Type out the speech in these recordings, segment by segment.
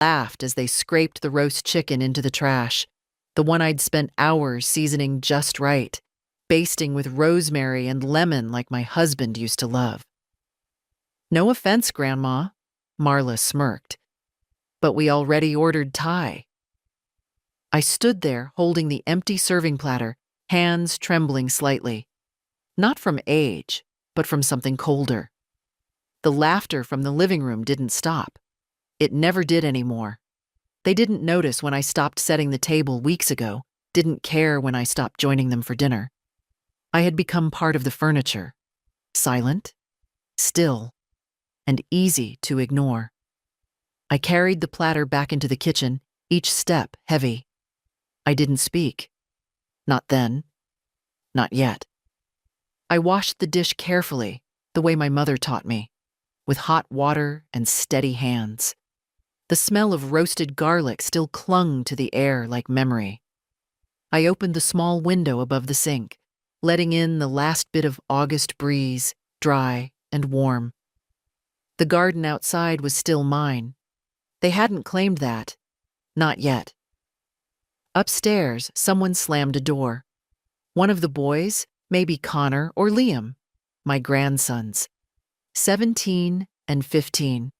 Laughed as they scraped the roast chicken into the trash, the one I'd spent hours seasoning just right, basting with rosemary and lemon like my husband used to love. No offense, Grandma, Marla smirked, but we already ordered Thai. I stood there holding the empty serving platter, hands trembling slightly. Not from age, but from something colder. The laughter from the living room didn't stop. It never did anymore. They didn't notice when I stopped setting the table weeks ago, didn't care when I stopped joining them for dinner. I had become part of the furniture, silent, still, and easy to ignore. I carried the platter back into the kitchen, each step heavy. I didn't speak. Not then. Not yet. I washed the dish carefully, the way my mother taught me, with hot water and steady hands. The smell of roasted garlic still clung to the air like memory. I opened the small window above the sink, letting in the last bit of August breeze, dry and warm. The garden outside was still mine. They hadn't claimed that. Not yet. Upstairs, someone slammed a door. One of the boys, maybe Connor or Liam, my grandsons, 17 and 15.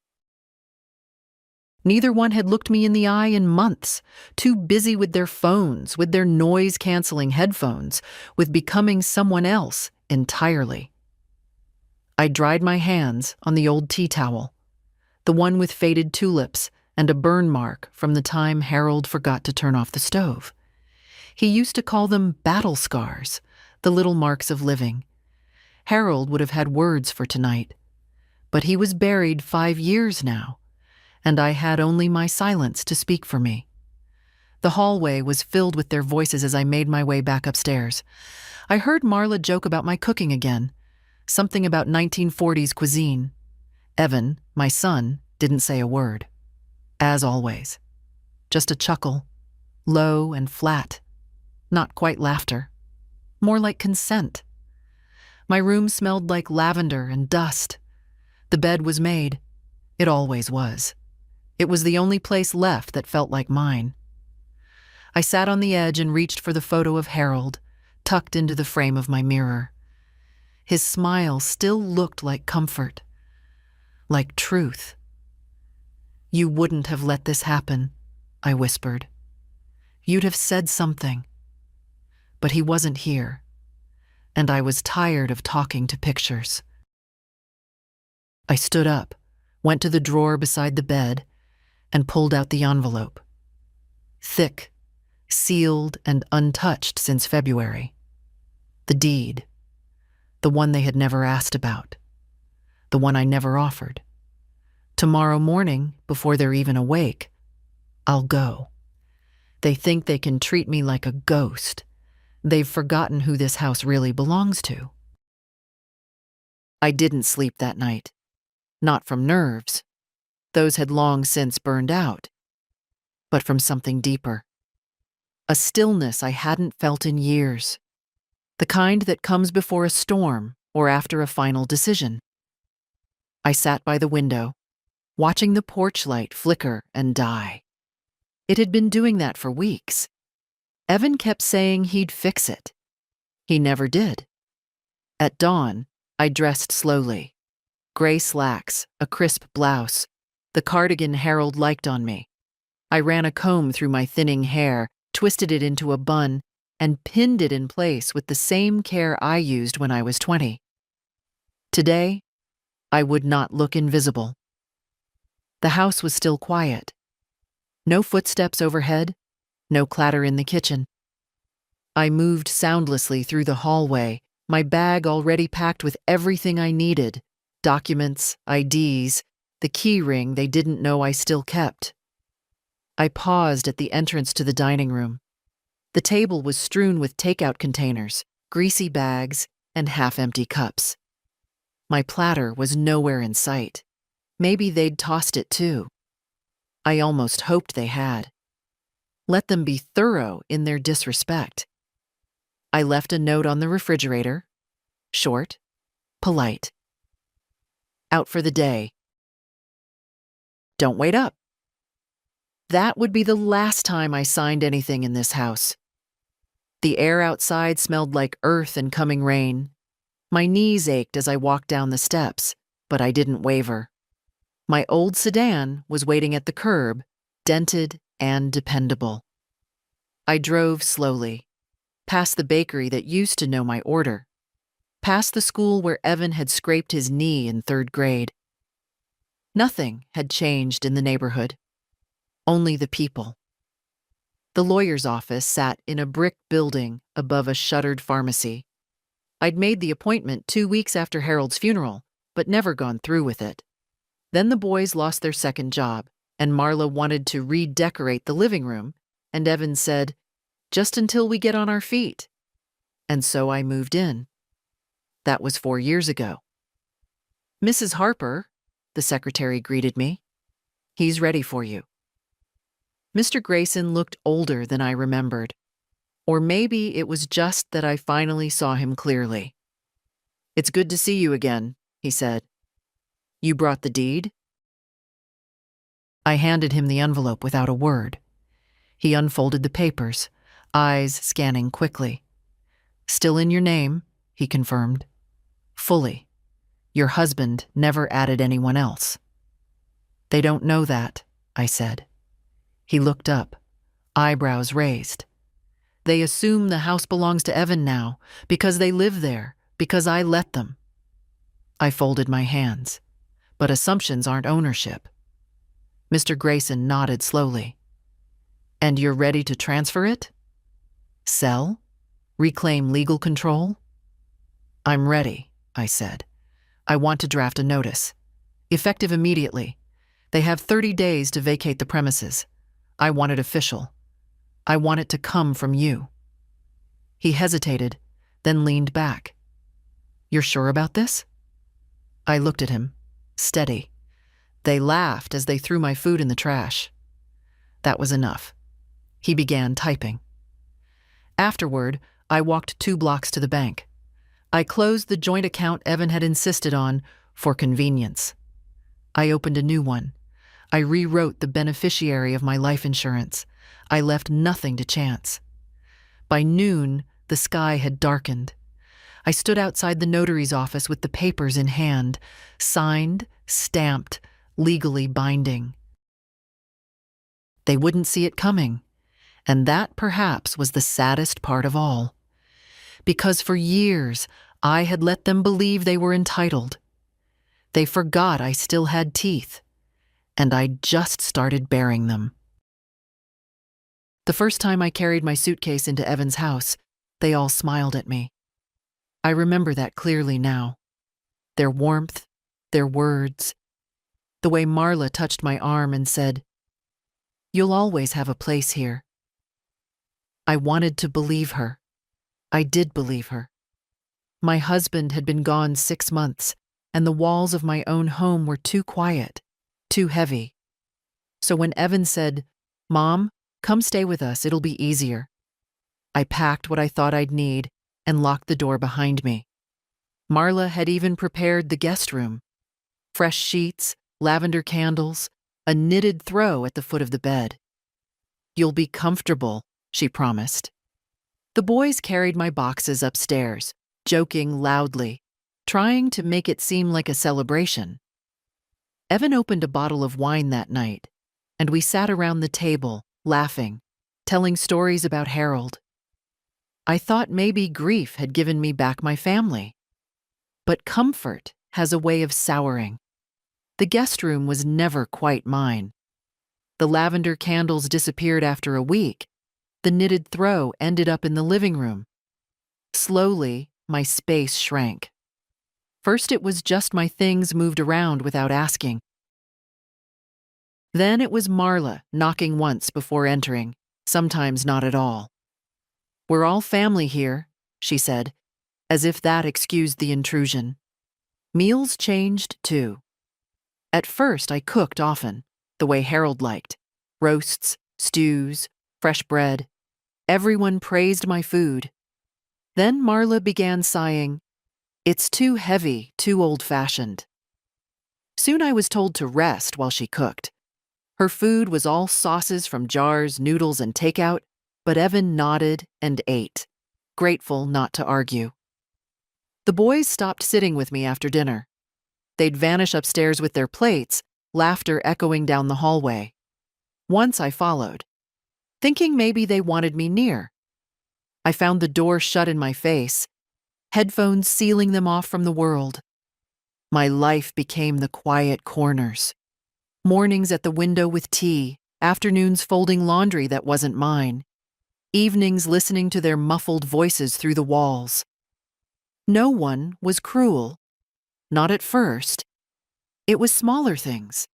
Neither one had looked me in the eye in months, too busy with their phones, with their noise-canceling headphones, with becoming someone else entirely. I dried my hands on the old tea towel, the one with faded tulips and a burn mark from the time Harold forgot to turn off the stove. He used to call them battle scars, the little marks of living. Harold would have had words for tonight, but he was buried 5 years now, and I had only my silence to speak for me. The hallway was filled with their voices as I made my way back upstairs. I heard Marla joke about my cooking again, something about 1940s cuisine. Evan, my son, didn't say a word. As always. Just a chuckle, low and flat. Not quite laughter. More like consent. My room smelled like lavender and dust. The bed was made. It always was. It was the only place left that felt like mine. I sat on the edge and reached for the photo of Harold, tucked into the frame of my mirror. His smile still looked like comfort, like truth. "You wouldn't have let this happen," I whispered. "You'd have said something." But he wasn't here, and I was tired of talking to pictures. I stood up, went to the drawer beside the bed, and pulled out the envelope. Thick, sealed and untouched since February. The deed. The one they had never asked about. The one I never offered. Tomorrow morning, before they're even awake, I'll go. They think they can treat me like a ghost. They've forgotten who this house really belongs to. I didn't sleep that night. Not from nerves. Those had long since burned out. But from something deeper. A stillness I hadn't felt in years. The kind that comes before a storm or after a final decision. I sat by the window, watching the porch light flicker and die. It had been doing that for weeks. Evan kept saying he'd fix it. He never did. At dawn, I dressed slowly. Gray slacks, a crisp blouse, the cardigan Harold liked on me. I ran a comb through my thinning hair, twisted it into a bun, and pinned it in place with the same care I used when I was 20. Today, I would not look invisible. The house was still quiet. No footsteps overhead, no clatter in the kitchen. I moved soundlessly through the hallway, my bag already packed with everything I needed, documents, IDs, the key ring they didn't know I still kept. I paused at the entrance to the dining room. The table was strewn with takeout containers, greasy bags, and half-empty cups. My platter was nowhere in sight. Maybe they'd tossed it too. I almost hoped they had. Let them be thorough in their disrespect. I left a note on the refrigerator. Short, polite. Out for the day. Don't wait up. That would be the last time I signed anything in this house. The air outside smelled like earth and coming rain. My knees ached as I walked down the steps, but I didn't waver. My old sedan was waiting at the curb, dented and dependable. I drove slowly, past the bakery that used to know my order, past the school where Evan had scraped his knee in 3rd grade. Nothing had changed in the neighborhood, only the people. The lawyer's office sat in a brick building above a shuttered pharmacy. I'd made the appointment 2 weeks after Harold's funeral, but never gone through with it. Then the boys lost their second job, and Marla wanted to redecorate the living room, and Evan said, "Just until we get on our feet." And so I moved in. That was 4 years ago. "Mrs. Harper," the secretary greeted me. "He's ready for you." Mr. Grayson looked older than I remembered. Or maybe it was just that I finally saw him clearly. "It's good to see you again," he said. "You brought the deed?" I handed him the envelope without a word. He unfolded the papers, eyes scanning quickly. "Still in your name," he confirmed. "Fully. Your husband never added anyone else." "They don't know that," I said. He looked up, eyebrows raised. "They assume the house belongs to Evan now, because they live there, because I let them." I folded my hands. "But assumptions aren't ownership." Mr. Grayson nodded slowly. "And you're ready to transfer it? Sell? Reclaim legal control?" "I'm ready," I said. "I want to draft a notice. Effective immediately. They have 30 days to vacate the premises. I want it official. I want it to come from you." He hesitated, then leaned back. "You're sure about this?" I looked at him, steady. They laughed as they threw my food in the trash. That was enough. He began typing. Afterward, I walked 2 blocks to the bank. I closed the joint account Evan had insisted on for convenience. I opened a new one. I rewrote the beneficiary of my life insurance. I left nothing to chance. By noon, the sky had darkened. I stood outside the notary's office with the papers in hand, signed, stamped, legally binding. They wouldn't see it coming, and that perhaps was the saddest part of all. Because for years, I had let them believe they were entitled. They forgot I still had teeth, and I'd just started bearing them. The first time I carried my suitcase into Evan's house, they all smiled at me. I remember that clearly now. Their warmth, their words, the way Marla touched my arm and said, "You'll always have a place here." I wanted to believe her. I did believe her. My husband had been gone 6 months, and the walls of my own home were too quiet, too heavy. So when Evan said, "Mom, come stay with us, it'll be easier," I packed what I thought I'd need and locked the door behind me. Marla had even prepared the guest room. Fresh sheets, lavender candles, a knitted throw at the foot of the bed. "You'll be comfortable," she promised. The boys carried my boxes upstairs, joking loudly, trying to make it seem like a celebration. Evan opened a bottle of wine that night, and we sat around the table, laughing, telling stories about Harold. I thought maybe grief had given me back my family. But comfort has a way of souring. The guest room was never quite mine. The lavender candles disappeared after a week. The knitted throw ended up in the living room. Slowly, my space shrank. First, it was just my things moved around without asking. Then it was Marla knocking once before entering, sometimes not at all. "We're all family here," she said, as if that excused the intrusion. Meals changed, too. At first, I cooked often, the way Harold liked. Roasts, stews, fresh bread. Everyone praised my food. Then Marla began sighing, "It's too heavy, too old-fashioned." Soon I was told to rest while she cooked. Her food was all sauces from jars, noodles, and takeout, but Evan nodded and ate, grateful not to argue. The boys stopped sitting with me after dinner. They'd vanish upstairs with their plates, laughter echoing down the hallway. Once I followed, thinking maybe they wanted me near. I found the door shut in my face, headphones sealing them off from the world. My life became the quiet corners. Mornings at the window with tea, afternoons folding laundry that wasn't mine, evenings listening to their muffled voices through the walls. No one was cruel. Not at first. It was smaller things,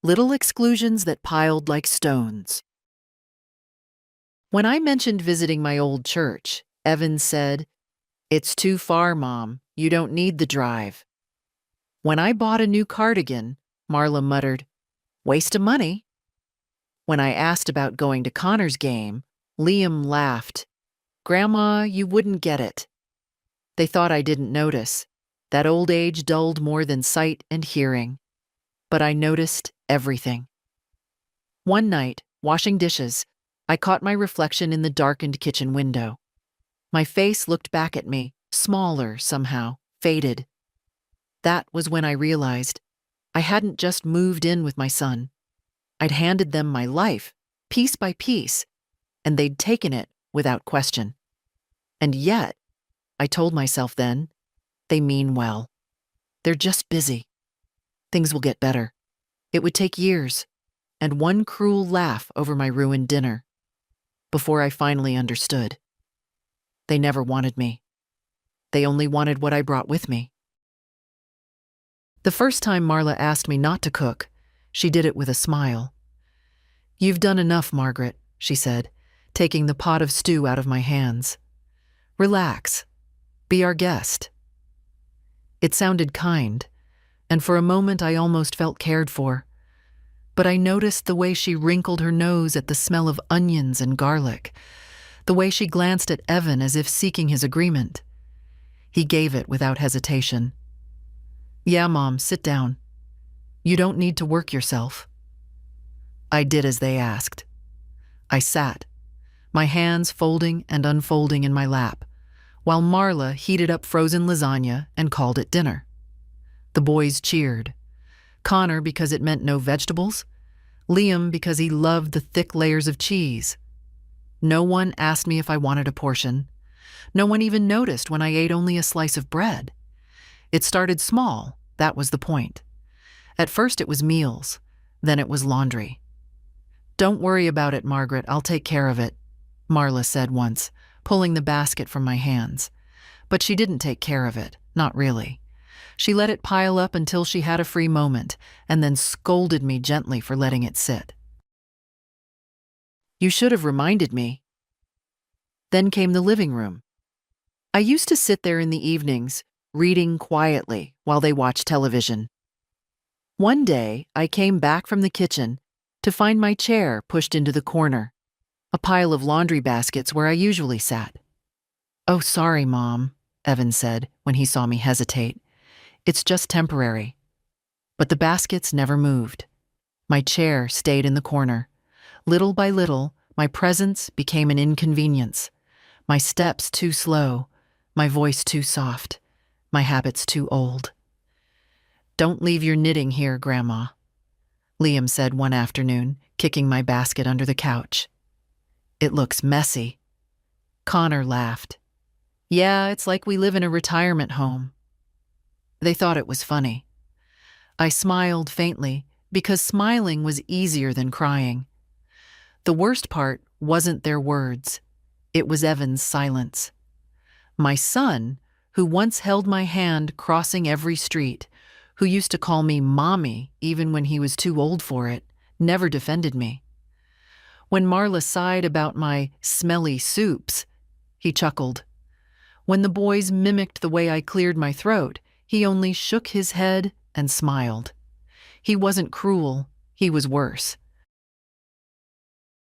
little exclusions that piled like stones. When I mentioned visiting my old church, Evan said, "It's too far, Mom. You don't need the drive." When I bought a new cardigan, Marla muttered, "Waste of money." When I asked about going to Connor's game, Liam laughed. "Grandma, you wouldn't get it." They thought I didn't notice. That old age dulled more than sight and hearing. But I noticed everything. One night, washing dishes, I caught my reflection in the darkened kitchen window. My face looked back at me, smaller somehow, faded. That was when I realized I hadn't just moved in with my son. I'd handed them my life, piece by piece, and they'd taken it without question. And yet, I told myself then, they mean well. They're just busy. Things will get better. It would take years, and one cruel laugh over my ruined dinner, before I finally understood. They never wanted me. They only wanted what I brought with me. The first time Marla asked me not to cook, she did it with a smile. "You've done enough, Margaret," she said, taking the pot of stew out of my hands. "Relax. Be our guest." It sounded kind, and for a moment I almost felt cared for. But I noticed the way she wrinkled her nose at the smell of onions and garlic, the way she glanced at Evan as if seeking his agreement. He gave it without hesitation. "Yeah, Mom, sit down. You don't need to work yourself." I did as they asked. I sat, my hands folding and unfolding in my lap, while Marla heated up frozen lasagna and called it dinner. The boys cheered. Connor because it meant no vegetables, Liam because he loved the thick layers of cheese. No one asked me if I wanted a portion. No one even noticed when I ate only a slice of bread. It started small, that was the point. At first it was meals, then it was laundry. "Don't worry about it, Margaret, I'll take care of it," Marla said once, pulling the basket from my hands. But she didn't take care of it, not really. She let it pile up until she had a free moment, and then scolded me gently for letting it sit. "You should have reminded me." Then came the living room. I used to sit there in the evenings, reading quietly while they watched television. One day, I came back from the kitchen to find my chair pushed into the corner, a pile of laundry baskets where I usually sat. "Oh, sorry, Mom," Evan said when he saw me hesitate. "It's just temporary." But the baskets never moved. My chair stayed in the corner. Little by little, my presence became an inconvenience. My steps too slow, my voice too soft, my habits too old. "Don't leave your knitting here, Grandma," Liam said one afternoon, kicking my basket under the couch. "It looks messy." Connor laughed. "Yeah, it's like we live in a retirement home." They thought it was funny. I smiled faintly because smiling was easier than crying. The worst part wasn't their words. It was Evan's silence. My son, who once held my hand crossing every street, who used to call me Mommy even when he was too old for it, never defended me. When Marla sighed about my smelly soups, he chuckled. When the boys mimicked the way I cleared my throat, he only shook his head and smiled. He wasn't cruel, he was worse.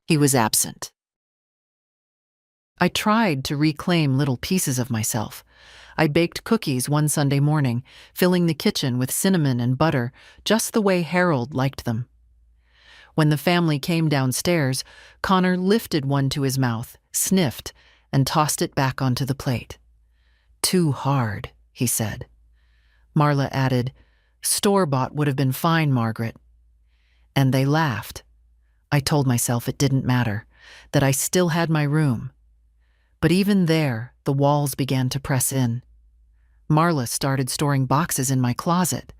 He was absent. I tried to reclaim little pieces of myself. I baked cookies one Sunday morning, filling the kitchen with cinnamon and butter, just the way Harold liked them. When the family came downstairs, Connor lifted one to his mouth, sniffed, and tossed it back onto the plate. "Too hard," he said. Marla added, "Store-bought would have been fine, Margaret." And they laughed. I told myself it didn't matter, that I still had my room. But even there, the walls began to press in. Marla started storing boxes in my closet.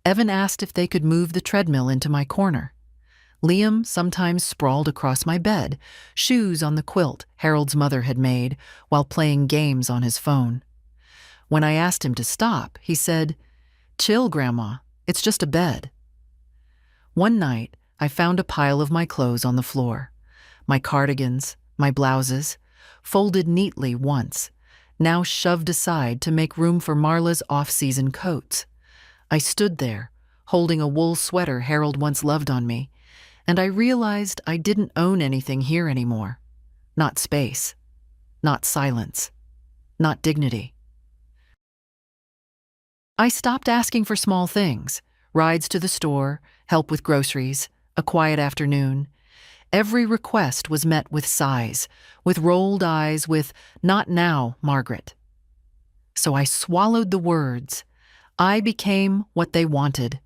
Evan asked if they could move the treadmill into my corner. Liam sometimes sprawled across my bed, shoes on the quilt Harold's mother had made, while playing games on his phone. When I asked him to stop, he said, "Chill, Grandma, it's just a bed." One night, I found a pile of my clothes on the floor. My cardigans, my blouses, folded neatly once, now shoved aside to make room for Marla's off-season coats. I stood there, holding a wool sweater Harold once loved on me, and I realized I didn't own anything here anymore. Not space, not silence, not dignity. I stopped asking for small things, rides to the store, help with groceries, a quiet afternoon. Every request was met with sighs, with rolled eyes, with "Not now, Margaret." So I swallowed the words. I became what they wanted,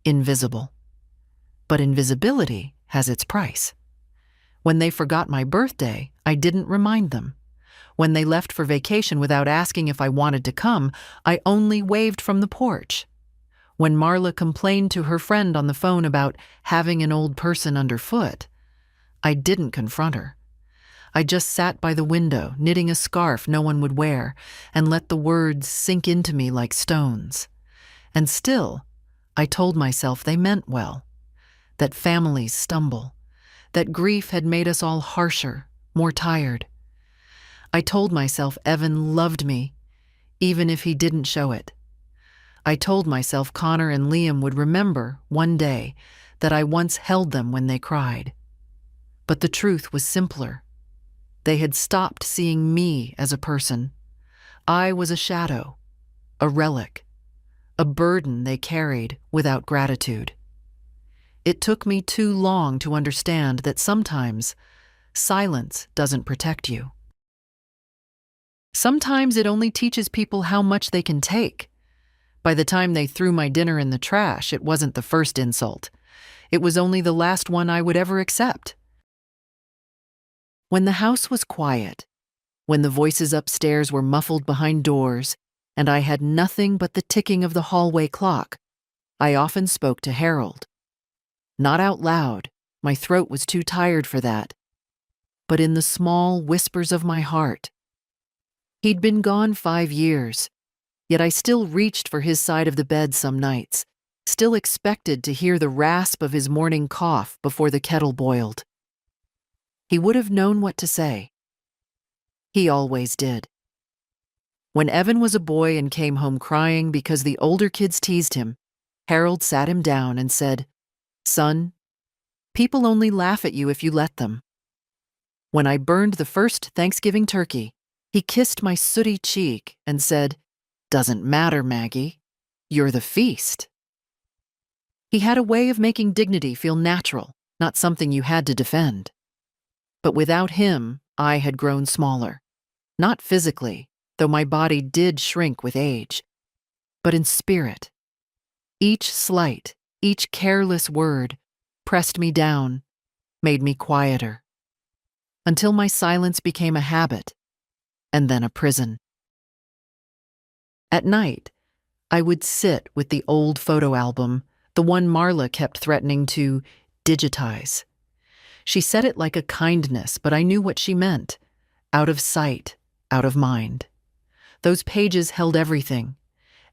invisible. But invisibility has its price. When they forgot my birthday, I didn't remind them. When they left for vacation without asking if I wanted to come, I only waved from the porch. When Marla complained to her friend on the phone about having an old person underfoot, I didn't confront her. I just sat by the window, knitting a scarf no one would wear, and let the words sink into me like stones. And still, I told myself they meant well, that families stumble, that grief had made us all harsher, more tired. I told myself Evan loved me, even if he didn't show it. I told myself Connor and Liam would remember, one day, that I once held them when they cried. But the truth was simpler. They had stopped seeing me as a person. I was a shadow, a relic, a burden they carried without gratitude. It took me too long to understand that sometimes silence doesn't protect you. Sometimes it only teaches people how much they can take. By the time they threw my dinner in the trash, it wasn't the first insult. It was only the last one I would ever accept. When the house was quiet, when the voices upstairs were muffled behind doors, and I had nothing but the ticking of the hallway clock, I often spoke to Harold. Not out loud, my throat was too tired for that, but in the small whispers of my heart. He'd been gone 5 years, yet I still reached for his side of the bed some nights, still expected to hear the rasp of his morning cough before the kettle boiled. He would have known what to say. He always did. When Evan was a boy and came home crying because the older kids teased him, Harold sat him down and said, "Son, people only laugh at you if you let them." When I burned the first Thanksgiving turkey, he kissed my sooty cheek and said, "Doesn't matter, Maggie. You're the feast." He had a way of making dignity feel natural, not something you had to defend. But without him, I had grown smaller. Not physically, though my body did shrink with age, but in spirit. Each slight, each careless word pressed me down, made me quieter, until my silence became a habit, and then a prison. At night, I would sit with the old photo album, the one Marla kept threatening to digitize. She said it like a kindness, but I knew what she meant. Out of sight, out of mind. Those pages held everything.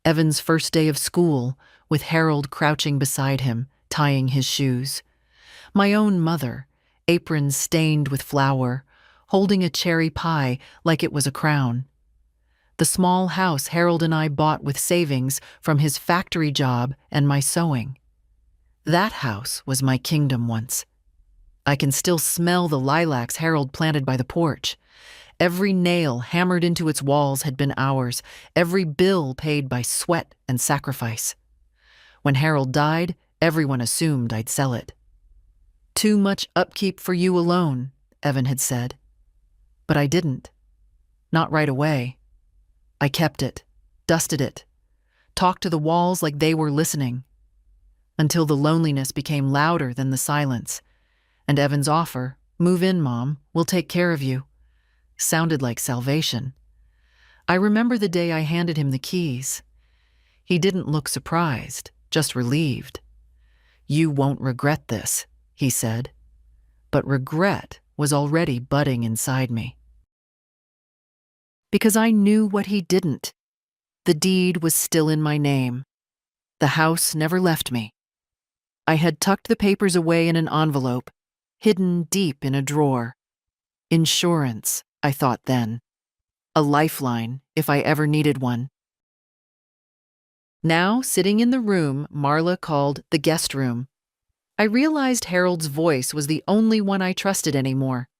Evan's first day of school, with Harold crouching beside him, tying his shoes. My own mother, apron stained with flour, holding a cherry pie like it was a crown. The small house Harold and I bought with savings from his factory job and my sewing. That house was my kingdom once. I can still smell the lilacs Harold planted by the porch. Every nail hammered into its walls had been ours, every bill paid by sweat and sacrifice. When Harold died, everyone assumed I'd sell it. Too much upkeep for you alone, Evan had said. But I didn't. Not right away. I kept it, dusted it, talked to the walls like they were listening, until the loneliness became louder than the silence, and Evan's offer, "Move in, Mom, we'll take care of you," sounded like salvation. I remember the day I handed him the keys. He didn't look surprised, just relieved. "You won't regret this," he said. But regret was already budding inside me. Because I knew what he didn't. The deed was still in my name. The house never left me. I had tucked the papers away in an envelope, hidden deep in a drawer. Insurance, I thought then. A lifeline, if I ever needed one. Now, sitting in the room Marla called the guest room, I realized Harold's voice was the only one I trusted anymore.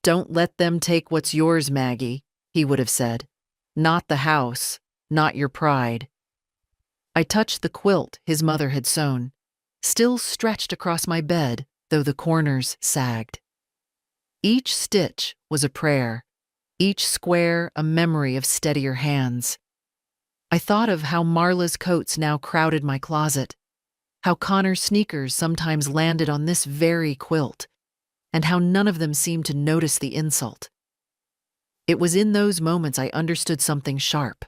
"Don't let them take what's yours, Maggie," he would have said. "Not the house, not your pride." I touched the quilt his mother had sewn, still stretched across my bed, though the corners sagged. Each stitch was a prayer, each square a memory of steadier hands. I thought of how Marla's coats now crowded my closet, how Connor's sneakers sometimes landed on this very quilt, and how none of them seemed to notice the insult. It was in those moments I understood something sharp.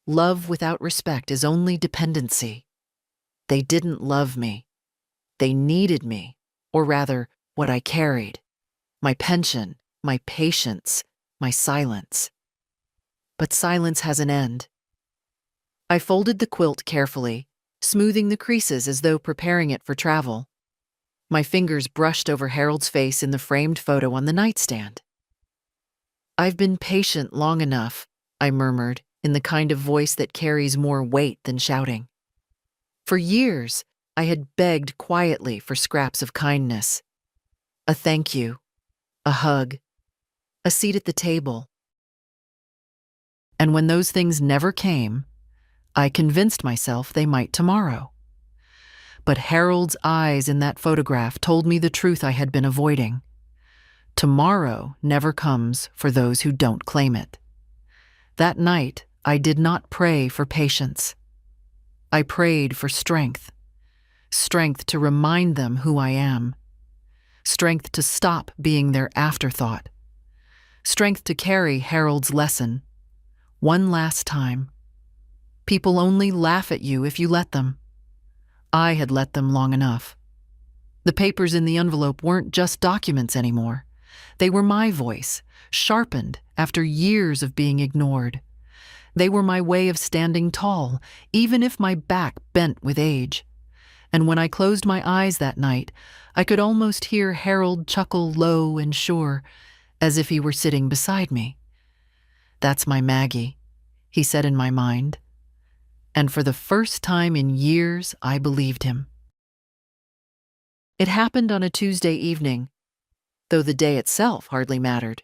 Love without respect is only dependency. They didn't love me. They needed me, or rather, what I carried. My pension, my patience, my silence. But silence has an end. I folded the quilt carefully, smoothing the creases as though preparing it for travel. My fingers brushed over Harold's face in the framed photo on the nightstand. "I've been patient long enough," I murmured, in the kind of voice that carries more weight than shouting. For years, I had begged quietly for scraps of kindness. A thank you, a hug, a seat at the table. And when those things never came, I convinced myself they might tomorrow. But Harold's eyes in that photograph told me the truth I had been avoiding. Tomorrow never comes for those who don't claim it. That night, I did not pray for patience. I prayed for strength. Strength to remind them who I am. Strength to stop being their afterthought. Strength to carry Harold's lesson. One last time. People only laugh at you if you let them. I had let them long enough. The papers in the envelope weren't just documents anymore. They were my voice, sharpened after years of being ignored. They were my way of standing tall, even if my back bent with age. And when I closed my eyes that night, I could almost hear Harold chuckle low and sure, as if he were sitting beside me. "That's my Maggie," he said in my mind. And for the first time in years, I believed him. It happened on a Tuesday evening, though the day itself hardly mattered.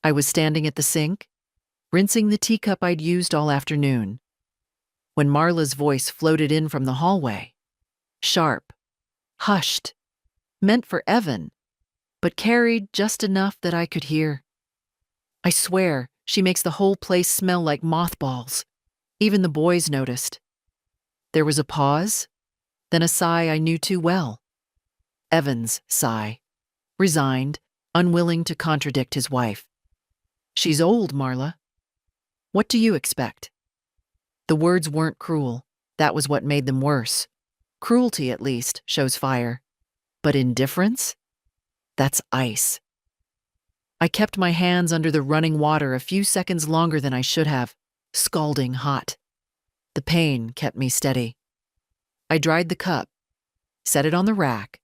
I was standing at the sink, rinsing the teacup I'd used all afternoon, when Marla's voice floated in from the hallway. Sharp, hushed, meant for Evan, but carried just enough that I could hear. I swear, she makes the whole place smell like mothballs. Even the boys noticed. There was a pause, then a sigh I knew too well. Evan's sigh, resigned, unwilling to contradict his wife. "She's old, Marla. What do you expect?" The words weren't cruel. That was what made them worse. Cruelty, at least, shows fire. But indifference? That's ice. I kept my hands under the running water a few seconds longer than I should have, scalding hot. The pain kept me steady. I dried the cup, set it on the rack,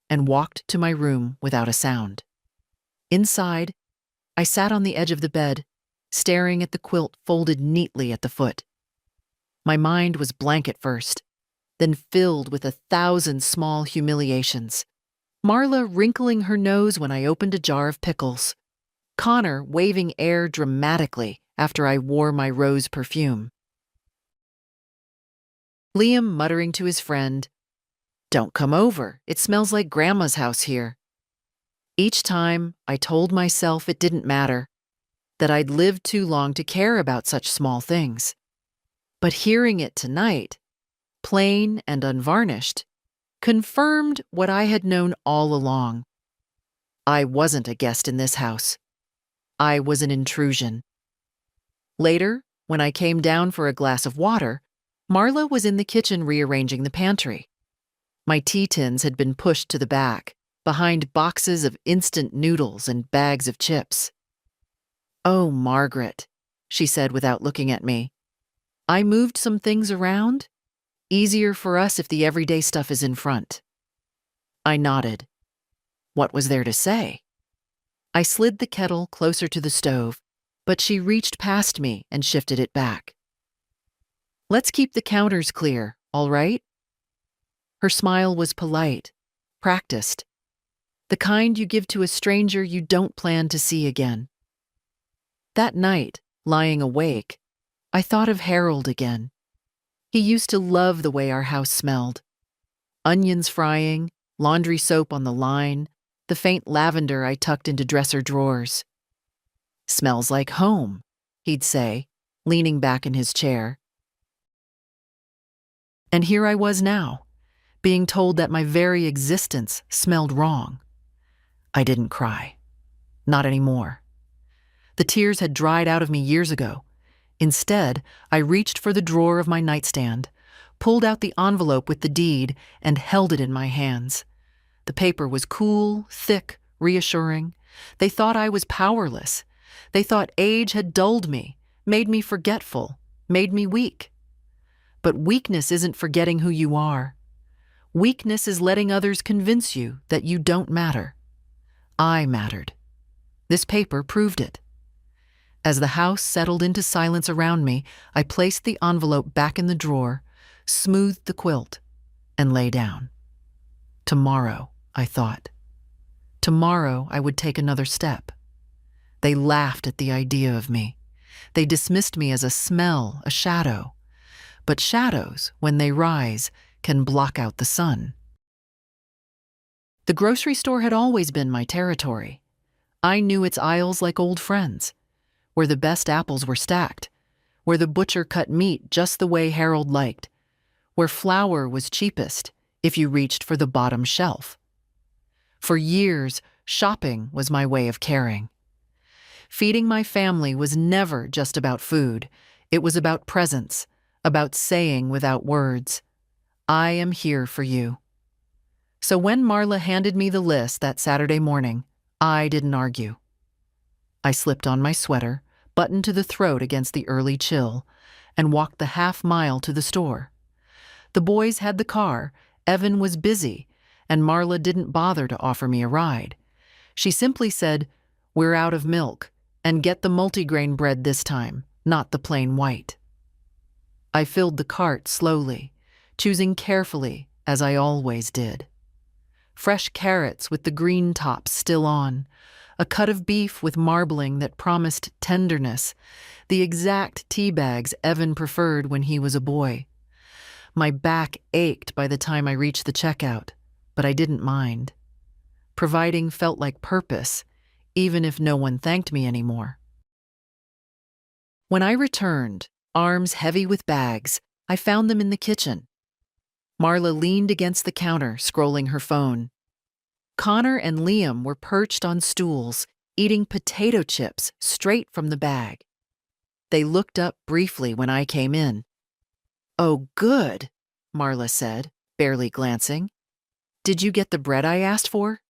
and walked to my room without a sound. Inside, I sat on the edge of the bed, staring at the quilt folded neatly at the foot. My mind was blank at first, then filled with 1,000 small humiliations. Marla wrinkling her nose when I opened a jar of pickles. Connor waving air dramatically after I wore my rose perfume. Liam muttering to his friend, Don't come over. It smells like Grandma's house here. Each time, I told myself it didn't matter, that I'd lived too long to care about such small things. But hearing it tonight, plain and unvarnished, confirmed what I had known all along. I wasn't a guest in this house. I was an intrusion. Later, when I came down for a glass of water, Marla was in the kitchen rearranging the pantry. My tea tins had been pushed to the back, behind boxes of instant noodles and bags of chips. "Oh, Margaret," she said without looking at me. "I moved some things around. Easier for us if the everyday stuff is in front." I nodded. What was there to say? I slid the kettle closer to the stove, but she reached past me and shifted it back. "Let's keep the counters clear, all right?" Her smile was polite, practiced, the kind you give to a stranger you don't plan to see again. That night, lying awake, I thought of Harold again. He used to love the way our house smelled. Onions frying, laundry soap on the line, the faint lavender I tucked into dresser drawers. "Smells like home," he'd say, leaning back in his chair. And here I was now, being told that my very existence smelled wrong. I didn't cry. Not anymore. The tears had dried out of me years ago. Instead, I reached for the drawer of my nightstand, pulled out the envelope with the deed, and held it in my hands. The paper was cool, thick, reassuring. They thought I was powerless. They thought age had dulled me, made me forgetful, made me weak. But weakness isn't forgetting who you are. Weakness is letting others convince you that you don't matter. I mattered. This paper proved it. As the house settled into silence around me, I placed the envelope back in the drawer, smoothed the quilt, and lay down. Tomorrow, I thought. Tomorrow I would take another step. They laughed at the idea of me. They dismissed me as a smell, a shadow. But shadows, when they rise, can block out the sun. The grocery store had always been my territory. I knew its aisles like old friends, where the best apples were stacked, where the butcher cut meat just the way Harold liked, where flour was cheapest if you reached for the bottom shelf. For years, shopping was my way of caring. Feeding my family was never just about food. It was about presence, about saying without words, "I am here for you." So when Marla handed me the list that Saturday morning, I didn't argue. I slipped on my sweater, buttoned to the throat against the early chill, and walked the half-mile to the store. The boys had the car, Evan was busy, and Marla didn't bother to offer me a ride. She simply said, "We're out of milk, and get the multigrain bread this time, not the plain white." I filled the cart slowly, choosing carefully, as I always did. Fresh carrots with the green tops still on, a cut of beef with marbling that promised tenderness, the exact tea bags Evan preferred when he was a boy. My back ached by the time I reached the checkout, but I didn't mind. Providing felt like purpose, even if no one thanked me anymore. When I returned, arms heavy with bags, I found them in the kitchen. Marla leaned against the counter, scrolling her phone. Connor and Liam were perched on stools, eating potato chips straight from the bag. They looked up briefly when I came in. "Oh, good," Marla said, barely glancing. "Did you get the bread I asked for?"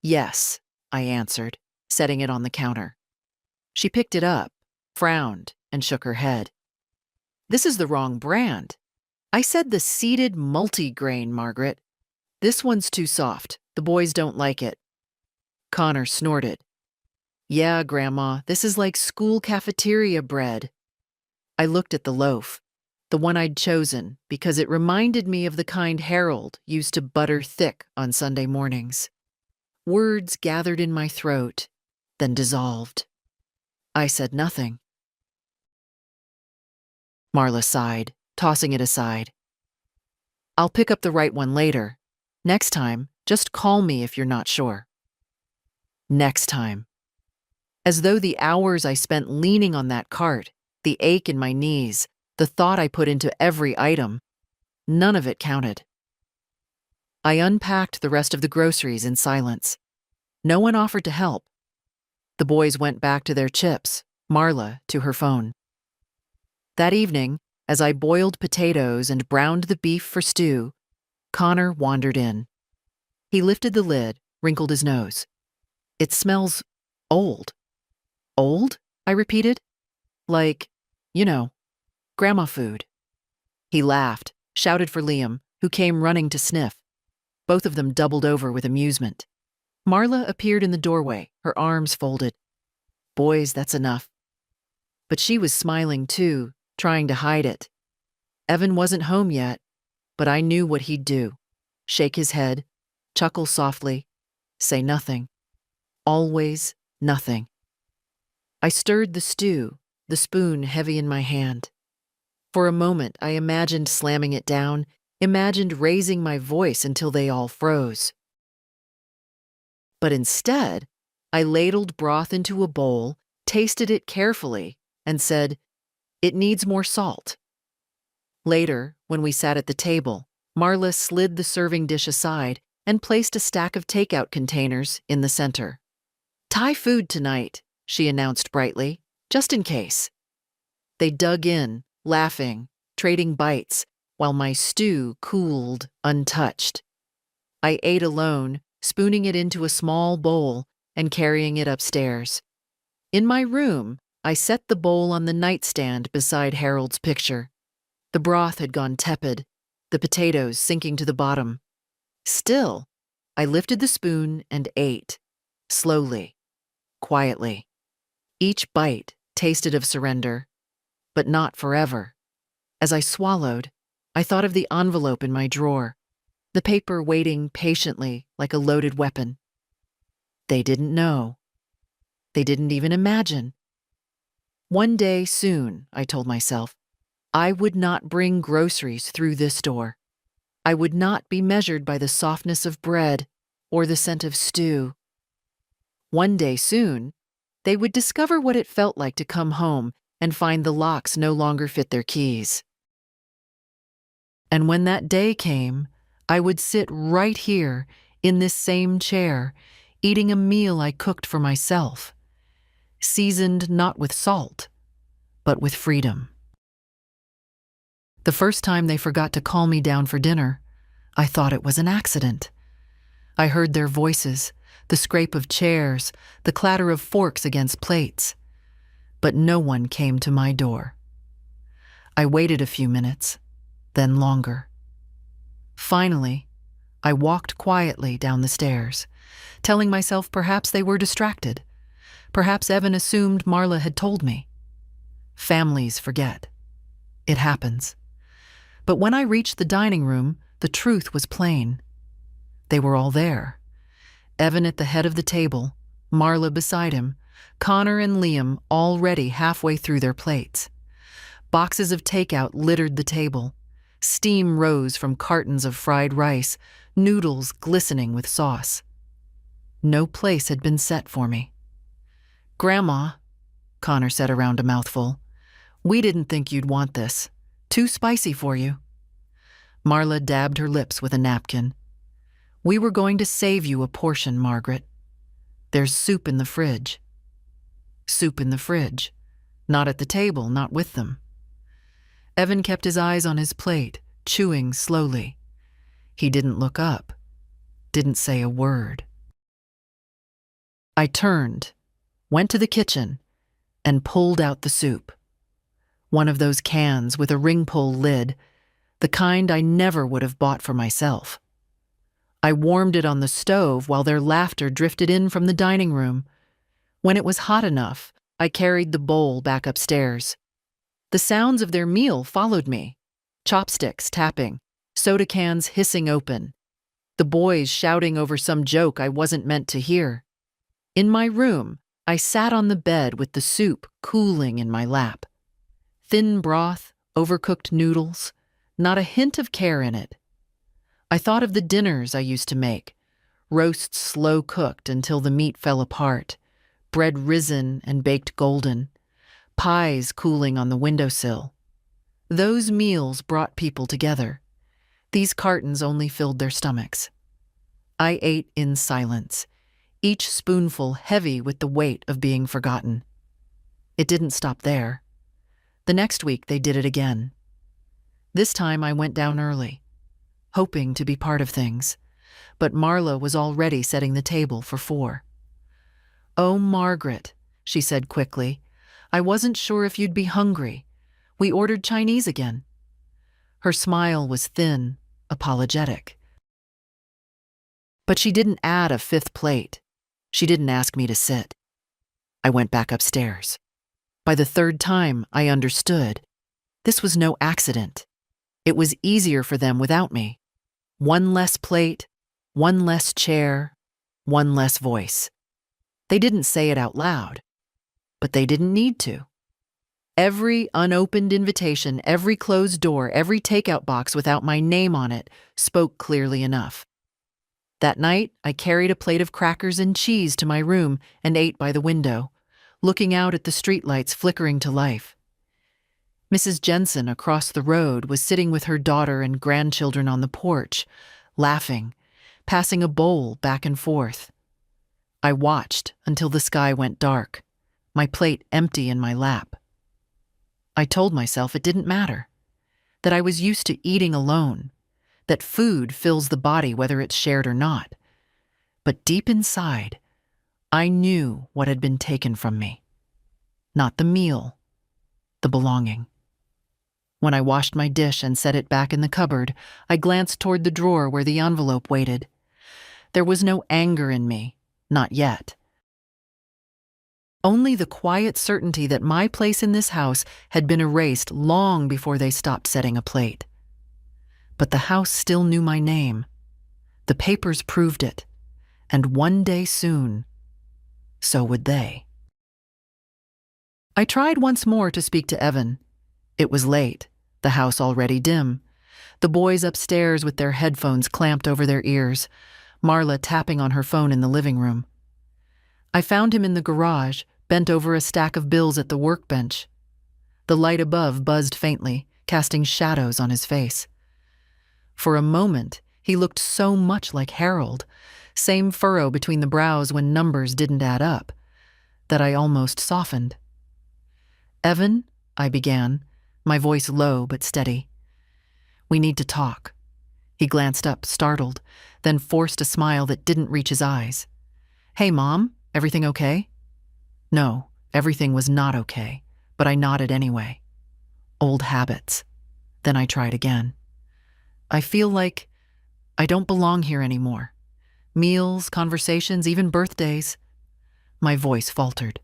"Yes," I answered, setting it on the counter. She picked it up, frowned, and shook her head. "This is the wrong brand. I said the seeded multigrain, Margaret. This one's too soft. The boys don't like it." Connor snorted. "Yeah, Grandma, this is like school cafeteria bread." I looked at the loaf, the one I'd chosen, because it reminded me of the kind Harold used to butter thick on Sunday mornings. Words gathered in my throat, then dissolved. I said nothing. Marla sighed, tossing it aside. I'll pick up the right one later. Next time, just call me if you're not sure. Next time. As though the hours I spent leaning on that cart, the ache in my knees, the thought I put into every item, none of it counted. I unpacked the rest of the groceries in silence. No one offered to help. The boys went back to their chips, Marla to her phone. That evening, as I boiled potatoes and browned the beef for stew, Connor wandered in. He lifted the lid, wrinkled his nose. It smells old. Old? I repeated. Like, grandma food. He laughed, shouted for Liam, who came running to sniff. Both of them doubled over with amusement. Marla appeared in the doorway, her arms folded. Boys, that's enough. But she was smiling too, trying to hide it. Evan wasn't home yet, but I knew what he'd do. Shake his head, chuckle softly, say nothing. Always nothing. I stirred the stew, the spoon heavy in my hand. For a moment, I imagined slamming it down, imagined raising my voice until they all froze. But instead, I ladled broth into a bowl, tasted it carefully, and said, "It needs more salt." Later, when we sat at the table, Marla slid the serving dish aside and placed a stack of takeout containers in the center. "Thai food tonight," she announced brightly, "just in case." They dug in, laughing, trading bites, while my stew cooled, untouched. I ate alone, spooning it into a small bowl and carrying it upstairs. In my room, I set the bowl on the nightstand beside Harold's picture. The broth had gone tepid, the potatoes sinking to the bottom. Still, I lifted the spoon and ate, slowly, quietly. Each bite tasted of surrender, but not forever. As I swallowed, I thought of the envelope in my drawer, the paper waiting patiently like a loaded weapon. They didn't know. They didn't even imagine. One day soon, I told myself, I would not bring groceries through this door. I would not be measured by the softness of bread or the scent of stew. One day soon, they would discover what it felt like to come home and find the locks no longer fit their keys. And when that day came, I would sit right here in this same chair, eating a meal I cooked for myself, seasoned not with salt, but with freedom. The first time they forgot to call me down for dinner, I thought it was an accident. I heard their voices, the scrape of chairs, the clatter of forks against plates. But no one came to my door. I waited a few minutes, then longer. Finally, I walked quietly down the stairs, telling myself perhaps they were distracted. Perhaps Evan assumed Marla had told me. Families forget. It happens. But when I reached the dining room, the truth was plain. They were all there. Evan at the head of the table, Marla beside him, Connor and Liam already halfway through their plates. Boxes of takeout littered the table. Steam rose from cartons of fried rice, noodles glistening with sauce. No place had been set for me. "Grandma," Connor said around a mouthful, "we didn't think you'd want this. Too spicy for you." Marla dabbed her lips with a napkin. "We were going to save you a portion, Margaret. There's soup in the fridge." Soup in the fridge. Not at the table, not with them. Evan kept his eyes on his plate, chewing slowly. He didn't look up, didn't say a word. I turned, went to the kitchen, and pulled out the soup. One of those cans with a ring-pull lid, the kind I never would have bought for myself. I warmed it on the stove while their laughter drifted in from the dining room. When it was hot enough, I carried the bowl back upstairs. The sounds of their meal followed me. Chopsticks tapping, soda cans hissing open. The boys shouting over some joke I wasn't meant to hear. In my room, I sat on the bed with the soup cooling in my lap. Thin broth, overcooked noodles, not a hint of care in it, I thought of the dinners I used to make, roasts slow cooked until the meat fell apart, bread risen and baked golden, pies cooling on the windowsill. Those meals brought people together. These cartons only filled their stomachs. I ate in silence, each spoonful heavy with the weight of being forgotten. It didn't stop there. The next week they did it again. This time I went down early, hoping to be part of things, but Marla was already setting the table for 4. "Oh, Margaret," she said quickly, "I wasn't sure if you'd be hungry. We ordered Chinese again." Her smile was thin, apologetic. But she didn't add a 5th plate. She didn't ask me to sit. I went back upstairs. By the 3rd time, I understood. This was no accident. It was easier for them without me. 1 less plate, 1 less chair, 1 less voice. They didn't say it out loud, but they didn't need to. Every unopened invitation, every closed door, every takeout box without my name on it spoke clearly enough. That night, I carried a plate of crackers and cheese to my room and ate by the window, looking out at the streetlights flickering to life. Mrs. Jensen across the road was sitting with her daughter and grandchildren on the porch, laughing, passing a bowl back and forth. I watched until the sky went dark, my plate empty in my lap. I told myself it didn't matter, that I was used to eating alone, that food fills the body whether it's shared or not. But deep inside, I knew what had been taken from me. Not the meal, the belonging. When I washed my dish and set it back in the cupboard, I glanced toward the drawer where the envelope waited. There was no anger in me, not yet. Only the quiet certainty that my place in this house had been erased long before they stopped setting a plate. But the house still knew my name. The papers proved it. And one day soon, so would they. I tried once more to speak to Evan. It was late, the house already dim, the boys upstairs with their headphones clamped over their ears, Marla tapping on her phone in the living room. I found him in the garage, bent over a stack of bills at the workbench. The light above buzzed faintly, casting shadows on his face. For a moment, he looked so much like Harold, same furrow between the brows when numbers didn't add up, that I almost softened. "Evan," I began, my voice low but steady. "We need to talk." He glanced up, startled, then forced a smile that didn't reach his eyes. "Hey, Mom, everything okay?" No, everything was not okay, but I nodded anyway. Old habits. Then I tried again. "I feel like I don't belong here anymore. Meals, conversations, even birthdays." My voice faltered.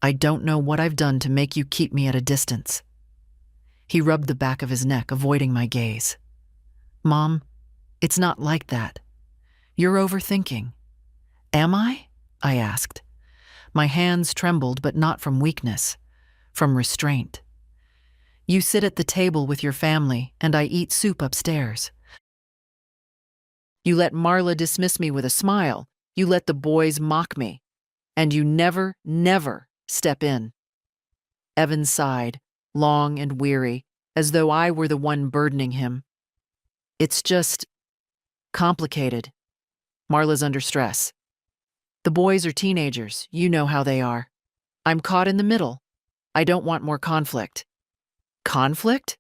"I don't know what I've done to make you keep me at a distance." He rubbed the back of his neck, avoiding my gaze. "Mom, it's not like that. You're overthinking." "Am I?" I asked. My hands trembled, but not from weakness, from restraint. "You sit at the table with your family, and I eat soup upstairs. You let Marla dismiss me with a smile. You let the boys mock me. And you never, never step in." Evan sighed, long and weary, as though I were the one burdening him. "It's just complicated. Marla's under stress. The boys are teenagers, you know how they are. I'm caught in the middle. I don't want more conflict." "Conflict?"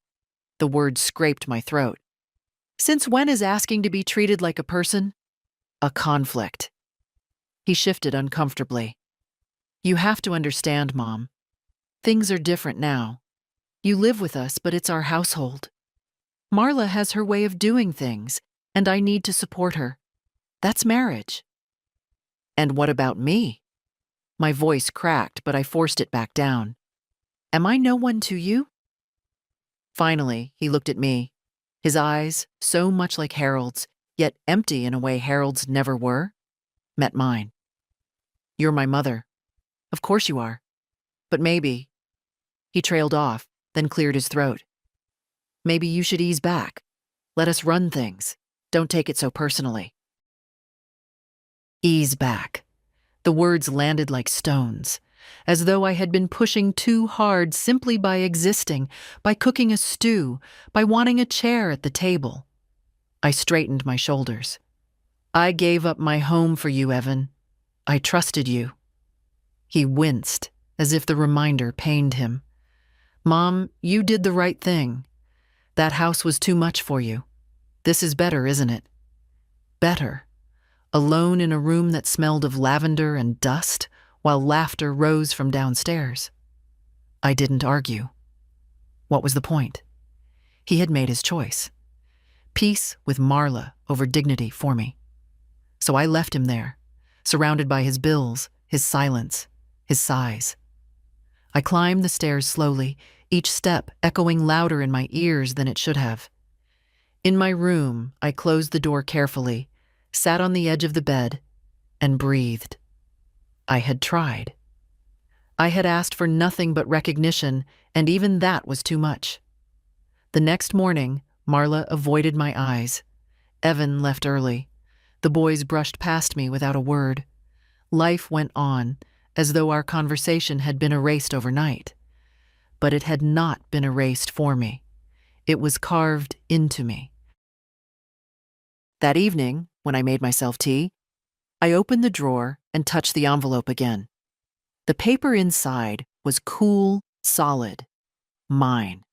The word scraped my throat. "Since when is asking to be treated like a person a conflict?" He shifted uncomfortably. "You have to understand, Mom. Things are different now. You live with us, but it's our household. Marla has her way of doing things, and I need to support her. That's marriage." "And what about me?" My voice cracked, but I forced it back down. "Am I no one to you?" Finally, he looked at me, his eyes, so much like Harold's, yet empty in a way Harold's never were, met mine. "You're my mother. Of course you are. But maybe—" He trailed off, then cleared his throat. "Maybe you should ease back. Let us run things. Don't take it so personally. Ease back. The words landed like stones, as though I had been pushing too hard simply by existing, by cooking a stew, by wanting a chair at the table. I straightened my shoulders. I gave up my home for you, Evan. I trusted you. He winced, as if the reminder pained him. Mom, you did the right thing. That house was too much for you. This is better, isn't it? Better. Alone in a room that smelled of lavender and dust, while laughter rose from downstairs. I didn't argue. What was the point? He had made his choice. Peace with Marla over dignity for me. So I left him there, surrounded by his bills, his silence, his sighs. I climbed the stairs slowly, each step echoing louder in my ears than it should have. In my room, I closed the door carefully, sat on the edge of the bed, and breathed. I had tried. I had asked for nothing but recognition, and even that was too much. The next morning, Marla avoided my eyes. Evan left early. The boys brushed past me without a word. Life went on, as though our conversation had been erased overnight. But it had not been erased for me. It was carved into me. That evening, when I made myself tea, I opened the drawer and touched the envelope again. The paper inside was cool, solid, mine.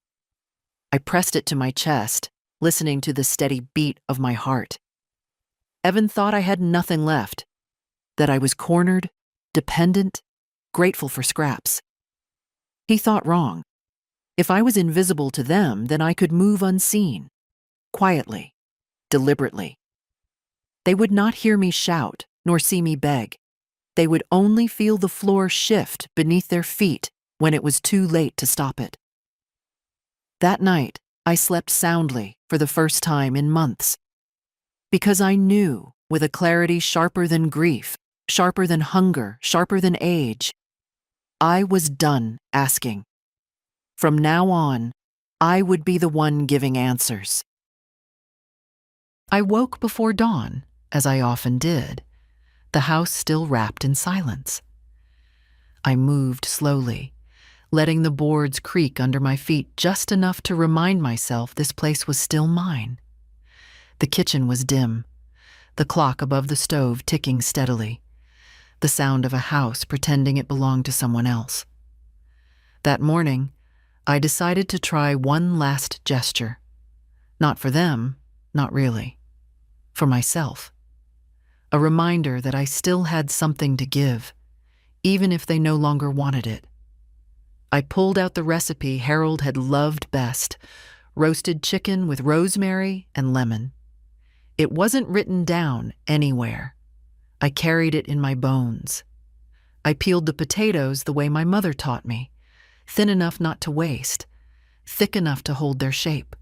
I pressed it to my chest, listening to the steady beat of my heart. Evan thought I had nothing left, that I was cornered, dependent, grateful for scraps. He thought wrong. If I was invisible to them, then I could move unseen, quietly, deliberately. They would not hear me shout, nor see me beg. They would only feel the floor shift beneath their feet when it was too late to stop it. That night, I slept soundly for the first time in months, because I knew, with a clarity sharper than grief, sharper than hunger, sharper than age, I was done asking. From now on, I would be the one giving answers. I woke before dawn, as I often did, the house still wrapped in silence. I moved slowly, letting the boards creak under my feet just enough to remind myself this place was still mine. The kitchen was dim, the clock above the stove ticking steadily, the sound of a house pretending it belonged to someone else. That morning, I decided to try one last gesture. Not for them, not really. For myself. A reminder that I still had something to give, even if they no longer wanted it. I pulled out the recipe Harold had loved best, roasted chicken with rosemary and lemon. It wasn't written down anywhere. I carried it in my bones. I peeled the potatoes the way my mother taught me, thin enough not to waste, thick enough to hold their shape.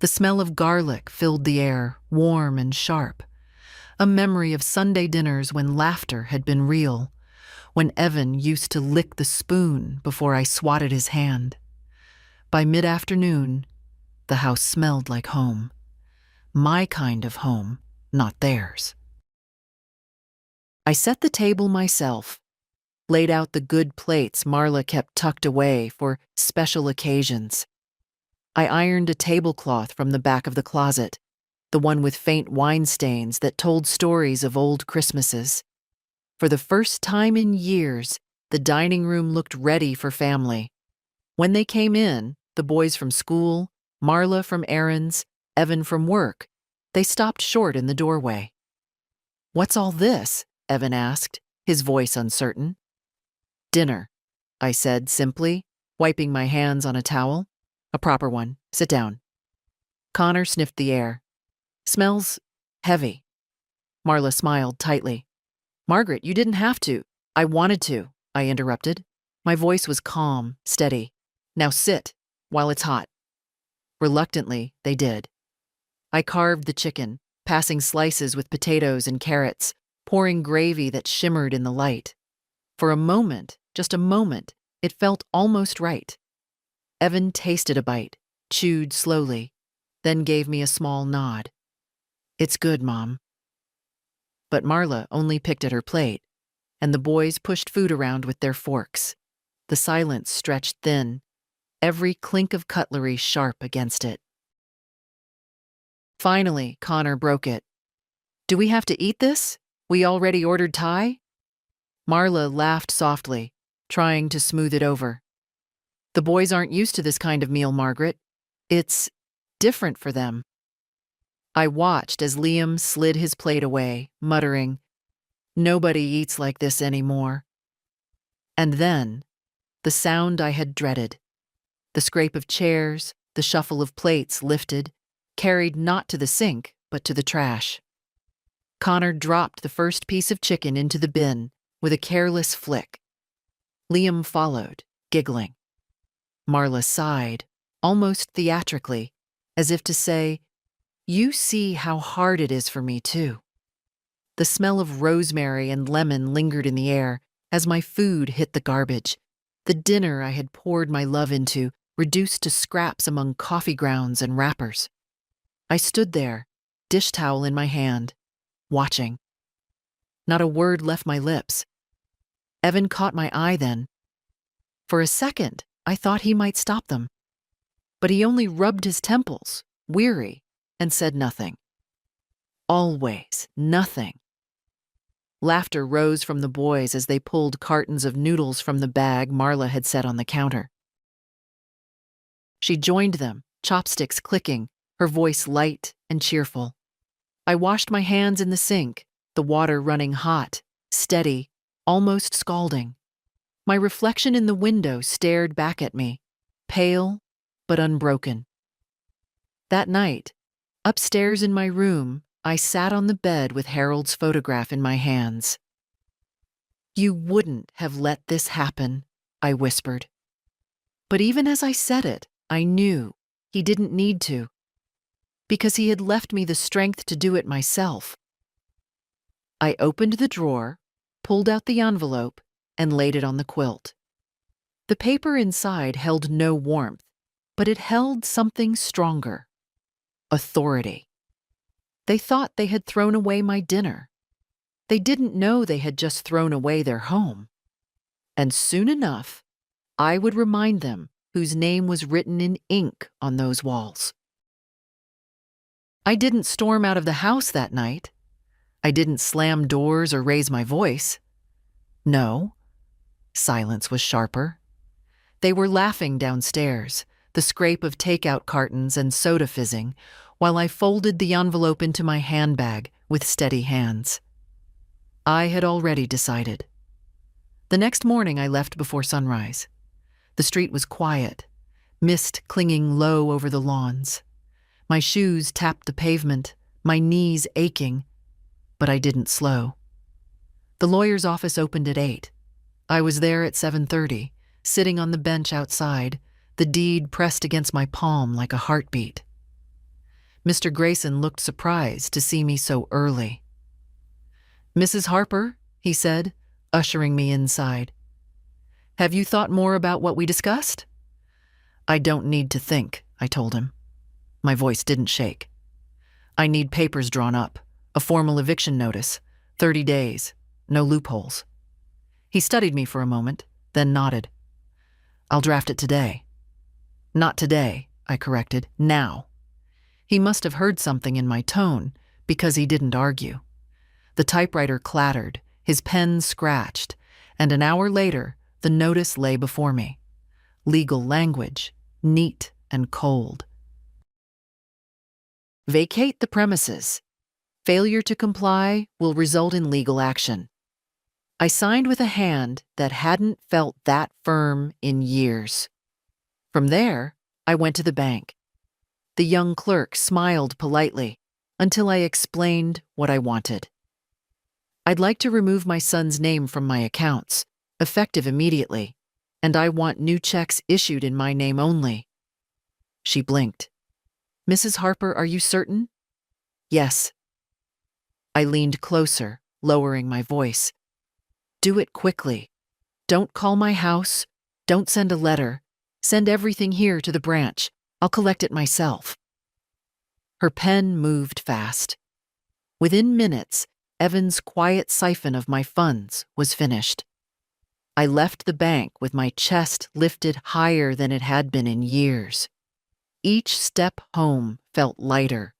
The smell of garlic filled the air, warm and sharp, a memory of Sunday dinners when laughter had been real, when Evan used to lick the spoon before I swatted his hand. By mid-afternoon, the house smelled like home. My kind of home, not theirs. I set the table myself, laid out the good plates Marla kept tucked away for special occasions. I ironed a tablecloth from the back of the closet, the one with faint wine stains that told stories of old Christmases. For the first time in years, the dining room looked ready for family. When they came in, the boys from school, Marla from errands, Evan from work, they stopped short in the doorway. "What's all this?" Evan asked, his voice uncertain. "Dinner," I said simply, wiping my hands on a towel. "A proper one. Sit down." Connor sniffed the air. "Smells heavy." Marla smiled tightly. "Margaret, you didn't have to." "I wanted to," I interrupted. My voice was calm, steady. "Now sit, while it's hot." Reluctantly, they did. I carved the chicken, passing slices with potatoes and carrots, pouring gravy that shimmered in the light. For a moment, just a moment, it felt almost right. Evan tasted a bite, chewed slowly, then gave me a small nod. "It's good, Mom." But Marla only picked at her plate, and the boys pushed food around with their forks. The silence stretched thin, every clink of cutlery sharp against it. Finally, Connor broke it. "Do we have to eat this? We already ordered Thai?" Marla laughed softly, trying to smooth it over. "The boys aren't used to this kind of meal, Margaret. It's different for them." I watched as Liam slid his plate away, muttering, "Nobody eats like this anymore." And then, the sound I had dreaded. The scrape of chairs, the shuffle of plates lifted, carried not to the sink, but to the trash. Connor dropped the first piece of chicken into the bin with a careless flick. Liam followed, giggling. Marla sighed, almost theatrically, as if to say, "You see how hard it is for me, too." The smell of rosemary and lemon lingered in the air as my food hit the garbage. The dinner I had poured my love into, reduced to scraps among coffee grounds and wrappers. I stood there, dish towel in my hand, watching. Not a word left my lips. Evan caught my eye then. For a second, I thought he might stop them. But he only rubbed his temples, weary, and said nothing. Always nothing. Laughter rose from the boys as they pulled cartons of noodles from the bag Marla had set on the counter. She joined them, chopsticks clicking, her voice light and cheerful. I washed my hands in the sink, the water running hot, steady, almost scalding. My reflection in the window stared back at me, pale but unbroken. That night, upstairs in my room, I sat on the bed with Harold's photograph in my hands. "You wouldn't have let this happen," I whispered. But even as I said it, I knew he didn't need to, because he had left me the strength to do it myself. I opened the drawer, pulled out the envelope, and laid it on the quilt. The paper inside held no warmth, but it held something stronger: authority. They thought they had thrown away my dinner. They didn't know they had just thrown away their home. And soon enough, I would remind them whose name was written in ink on those walls. I didn't storm out of the house that night. I didn't slam doors or raise my voice. No. Silence was sharper. They were laughing downstairs, the scrape of takeout cartons and soda fizzing, while I folded the envelope into my handbag with steady hands. I had already decided. The next morning I left before sunrise. The street was quiet, mist clinging low over the lawns. My shoes tapped the pavement, my knees aching, but I didn't slow. The lawyer's office opened at 8. I was there at 7:30, sitting on the bench outside, the deed pressed against my palm like a heartbeat. Mr. Grayson looked surprised to see me so early. "Mrs. Harper," he said, ushering me inside. "Have you thought more about what we discussed?" "I don't need to think," I told him. My voice didn't shake. "I need papers drawn up, a formal eviction notice, 30 days, no loopholes." He studied me for a moment, then nodded. "I'll draft it today." "Not today," I corrected, "now." He must have heard something in my tone, because he didn't argue. The typewriter clattered, his pen scratched, and an hour later, the notice lay before me. Legal language, neat and cold. Vacate the premises. Failure to comply will result in legal action. I signed with a hand that hadn't felt that firm in years. From there, I went to the bank. The young clerk smiled politely until I explained what I wanted. "I'd like to remove my son's name from my accounts, effective immediately, and I want new checks issued in my name only." She blinked. "Mrs. Harper, are you certain?" "Yes." I leaned closer, lowering my voice. "Do it quickly. Don't call my house. Don't send a letter. Send everything here to the branch. I'll collect it myself." Her pen moved fast. Within minutes, Evan's quiet siphon of my funds was finished. I left the bank with my chest lifted higher than it had been in years. Each step home felt lighter,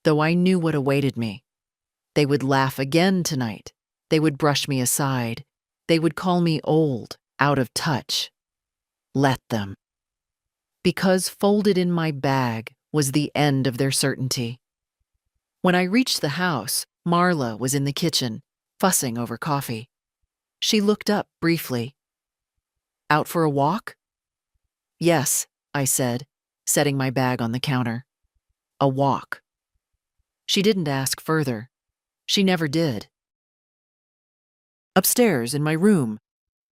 though I knew what awaited me. They would laugh again tonight. They would brush me aside. They would call me old, out of touch. Let them. Because folded in my bag was the end of their certainty. When I reached the house, Marla was in the kitchen, fussing over coffee. She looked up briefly. "Out for a walk?" "Yes," I said, setting my bag on the counter. "A walk." She didn't ask further. She never did. Upstairs, in my room,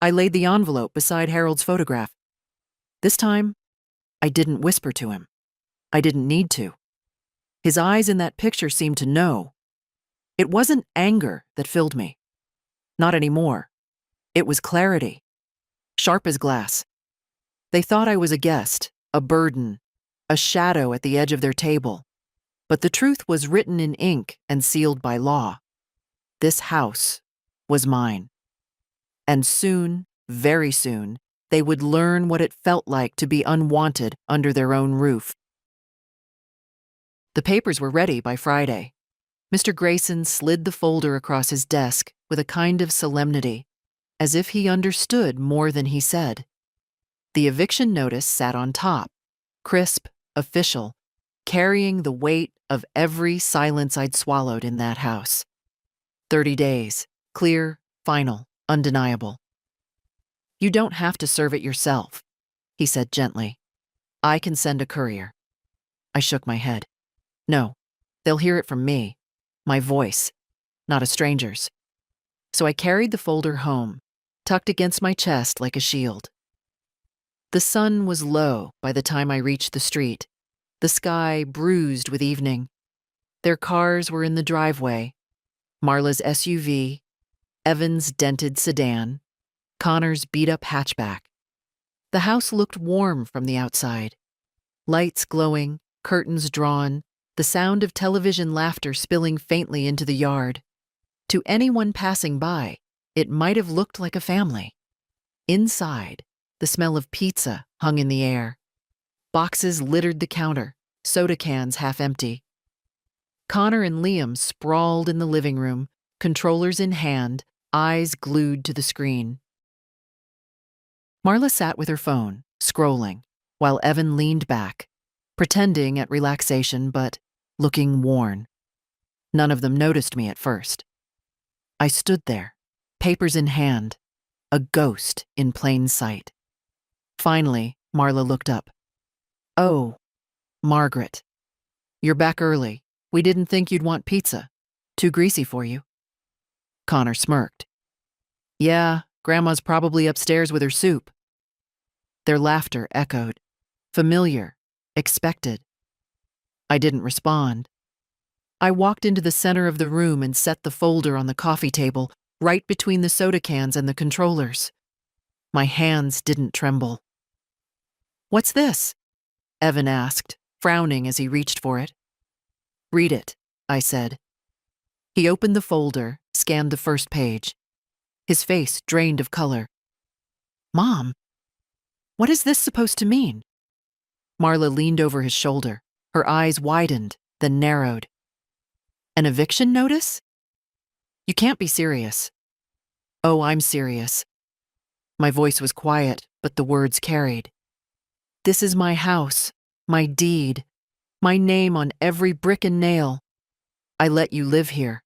I laid the envelope beside Harold's photograph. This time, I didn't whisper to him. I didn't need to. His eyes in that picture seemed to know. It wasn't anger that filled me. Not anymore. It was clarity. Sharp as glass. They thought I was a guest, a burden, a shadow at the edge of their table. But the truth was written in ink and sealed by law. This house was mine. And soon, very soon, they would learn what it felt like to be unwanted under their own roof. The papers were ready by Friday. Mr. Grayson slid the folder across his desk with a kind of solemnity, as if he understood more than he said. The eviction notice sat on top, crisp, official, carrying the weight of every silence I'd swallowed in that house. 30 days, clear, final, undeniable. "You don't have to serve it yourself," he said gently. "I can send a courier." I shook my head. "No, they'll hear it from me, my voice, not a stranger's." So I carried the folder home, tucked against my chest like a shield. The sun was low by the time I reached the street, the sky bruised with evening. Their cars were in the driveway, Marla's SUV, Evan's dented sedan, Connor's beat-up hatchback. The house looked warm from the outside. Lights glowing, curtains drawn, the sound of television laughter spilling faintly into the yard. To anyone passing by, it might have looked like a family. Inside, the smell of pizza hung in the air. Boxes littered the counter, soda cans half empty. Connor and Liam sprawled in the living room, controllers in hand, eyes glued to the screen. Marla sat with her phone, scrolling, while Evan leaned back, pretending at relaxation but looking worn. None of them noticed me at first. I stood there, papers in hand, a ghost in plain sight. Finally, Marla looked up. "Oh, Margaret. You're back early. We didn't think you'd want pizza. Too greasy for you." Connor smirked. "Yeah, Grandma's probably upstairs with her soup." Their laughter echoed. Familiar, expected. I didn't respond. I walked into the center of the room and set the folder on the coffee table, right between the soda cans and the controllers. My hands didn't tremble. "What's this?" Evan asked, frowning as he reached for it. "Read it," I said. He opened the folder, scanned the first page. His face drained of color. "Mom, what is this supposed to mean?" Marla leaned over his shoulder. Her eyes widened, then narrowed. "An eviction notice? You can't be serious." "Oh, I'm serious." My voice was quiet, but the words carried. "This is my house, my deed, my name on every brick and nail. I let you live here.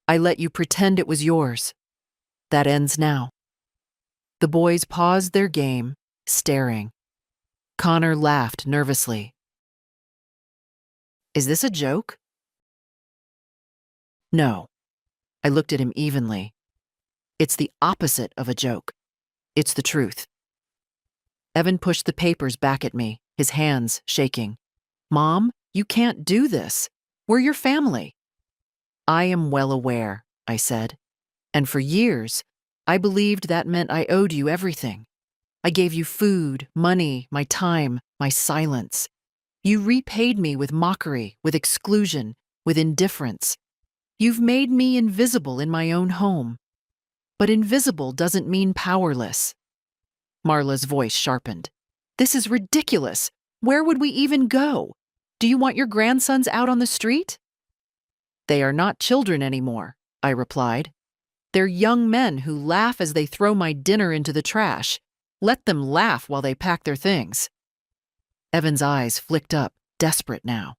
I let you pretend it was yours. That ends now." The boys paused their game, staring. Connor laughed nervously. "Is this a joke?" "No." I looked at him evenly. "It's the opposite of a joke. It's the truth." Evan pushed the papers back at me, his hands shaking. "Mom, you can't do this. We're your family." "I am well aware," I said. "And for years, I believed that meant I owed you everything. I gave you food, money, my time, my silence. You repaid me with mockery, with exclusion, with indifference. You've made me invisible in my own home. But invisible doesn't mean powerless. Marla's voice sharpened. This is ridiculous. Where would we even go? Do you want your grandsons out on the street? They are not children anymore, I replied. They're young men who laugh as they throw my dinner into the trash. Let them laugh while they pack their things. Evan's eyes flicked up, desperate now.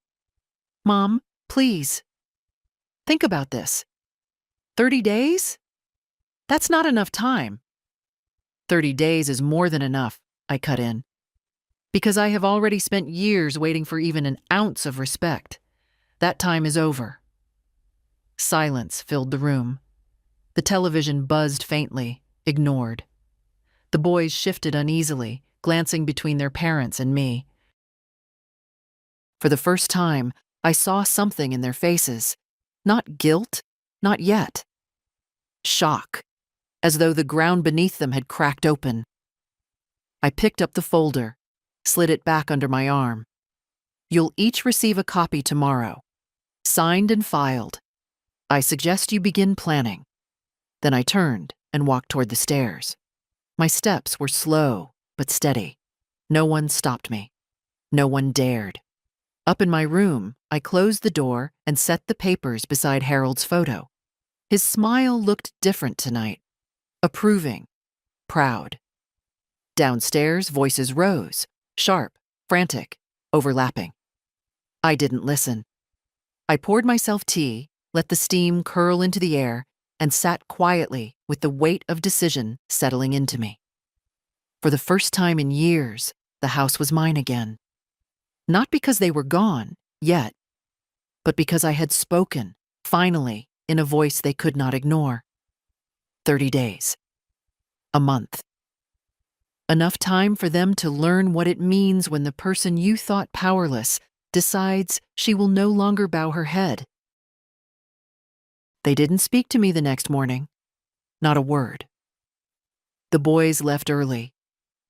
Mom, please. Think about this. 30 days? That's not enough time. 30 days is more than enough, I cut in. Because I have already spent years waiting for even an ounce of respect. That time is over. Silence filled the room. The television buzzed faintly, ignored. The boys shifted uneasily, glancing between their parents and me. For the first time, I saw something in their faces. Not guilt, not yet. Shock, as though the ground beneath them had cracked open. I picked up the folder, slid it back under my arm. You'll each receive a copy tomorrow, signed and filed. I suggest you begin planning. Then I turned and walked toward the stairs. My steps were slow but steady. No one stopped me. No one dared. Up in my room, I closed the door and set the papers beside Harold's photo. His smile looked different tonight. Approving, proud. Downstairs, voices rose, sharp, frantic, overlapping. I didn't listen. I poured myself tea, let the steam curl into the air, and sat quietly with the weight of decision settling into me. For the first time in years, the house was mine again. Not because they were gone, yet, but because I had spoken, finally, in a voice they could not ignore. 30 days. A month. Enough time for them to learn what it means when the person you thought powerless decides she will no longer bow her head. They didn't speak to me the next morning. Not a word. The boys left early,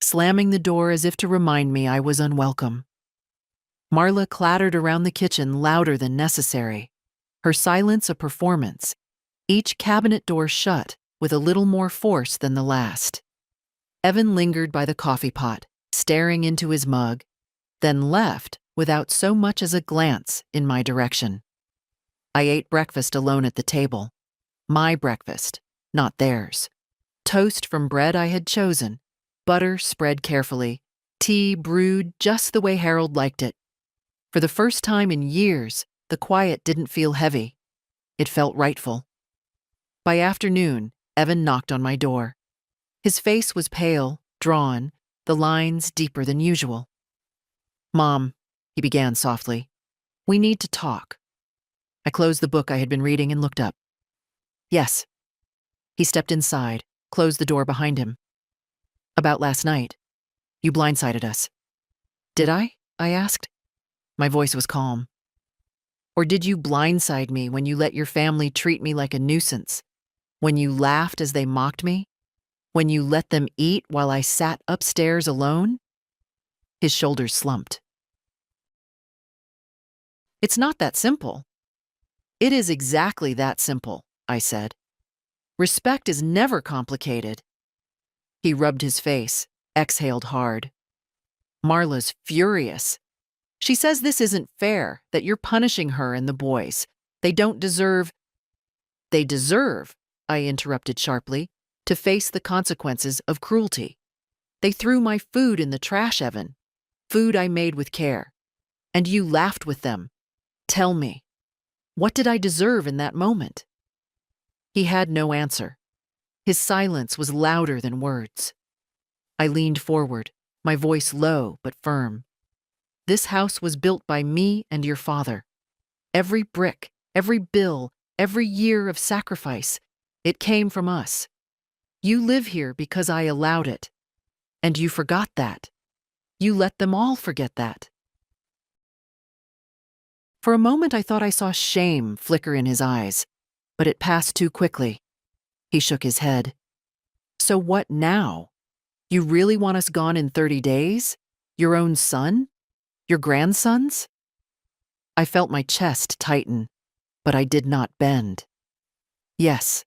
slamming the door as if to remind me I was unwelcome. Marla clattered around the kitchen louder than necessary, her silence a performance, each cabinet door shut with a little more force than the last. Evan lingered by the coffee pot, staring into his mug, then left without so much as a glance in my direction. I ate breakfast alone at the table. My breakfast, not theirs. Toast from bread I had chosen, butter spread carefully, tea brewed just the way Harold liked it. For the first time in years, the quiet didn't feel heavy. It felt rightful. By afternoon, Evan knocked on my door. His face was pale, drawn, the lines deeper than usual. Mom, he began softly, we need to talk. I closed the book I had been reading and looked up. Yes. He stepped inside, closed the door behind him. About last night. You blindsided us. Did I? I asked. My voice was calm. Or did you blindside me when you let your family treat me like a nuisance? When you laughed as they mocked me? When you let them eat while I sat upstairs alone? His shoulders slumped. It's not that simple. It is exactly that simple, I said. Respect is never complicated. He rubbed his face, exhaled hard. Marla's furious. She says this isn't fair, that you're punishing her and the boys. They don't deserve. They deserve, I interrupted sharply, to face the consequences of cruelty. They threw my food in the trash, Evan. Food I made with care. And you laughed with them. Tell me, what did I deserve in that moment? He had no answer. His silence was louder than words. I leaned forward, my voice low but firm. This house was built by me and your father. Every brick, every bill, every year of sacrifice, it came from us. You live here because I allowed it. And you forgot that. You let them all forget that. For a moment I thought I saw shame flicker in his eyes, but it passed too quickly. He shook his head. So what now? You really want us gone in 30 days? Your own son? Your grandsons? I felt my chest tighten, but I did not bend. Yes,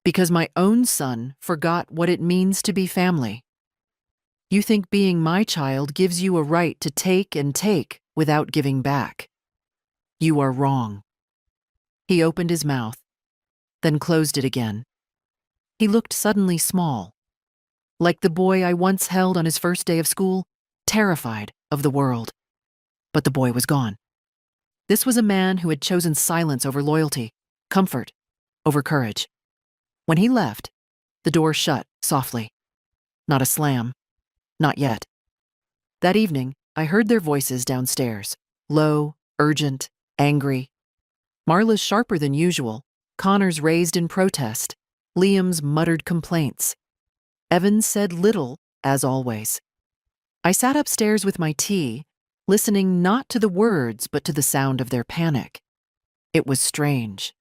because my own son forgot what it means to be family. You think being my child gives you a right to take and take without giving back. You are wrong. He opened his mouth, then closed it again. He looked suddenly small, like the boy I once held on his first day of school, terrified of the world. But the boy was gone. This was a man who had chosen silence over loyalty, comfort over courage. When he left, the door shut softly. Not a slam. Not yet. That evening, I heard their voices downstairs, low, urgent, angry. Marla's sharper than usual, Connor's raised in protest, Liam's muttered complaints. Evan said little, as always. I sat upstairs with my tea, listening not to the words but to the sound of their panic. It was strange.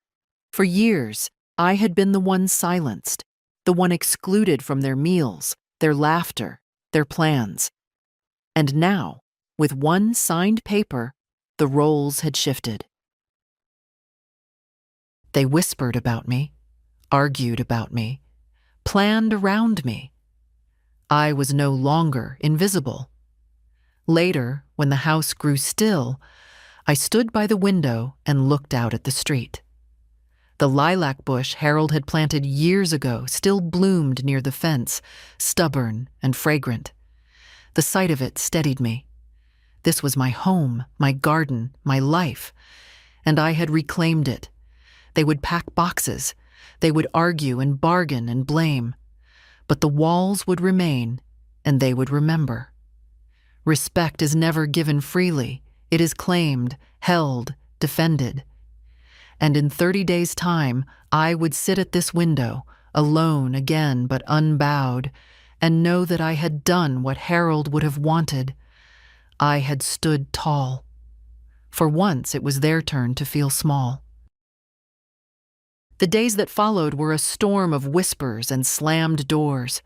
For years, I had been the one silenced, the one excluded from their meals, their laughter, their plans. And now, with one signed paper, the roles had shifted. They whispered about me, argued about me, planned around me. I was no longer invisible. Later, when the house grew still, I stood by the window and looked out at the street. The lilac bush Harold had planted years ago still bloomed near the fence, stubborn and fragrant. The sight of it steadied me. This was my home, my garden, my life, and I had reclaimed it. They would pack boxes. They would argue and bargain and blame. But the walls would remain, and they would remember. Respect is never given freely. It is claimed, held, defended. And in 30 days' time, I would sit at this window, alone again but unbowed, and know that I had done what Harold would have wanted. I had stood tall. For once, it was their turn to feel small. The days that followed were a storm of whispers and slammed doors.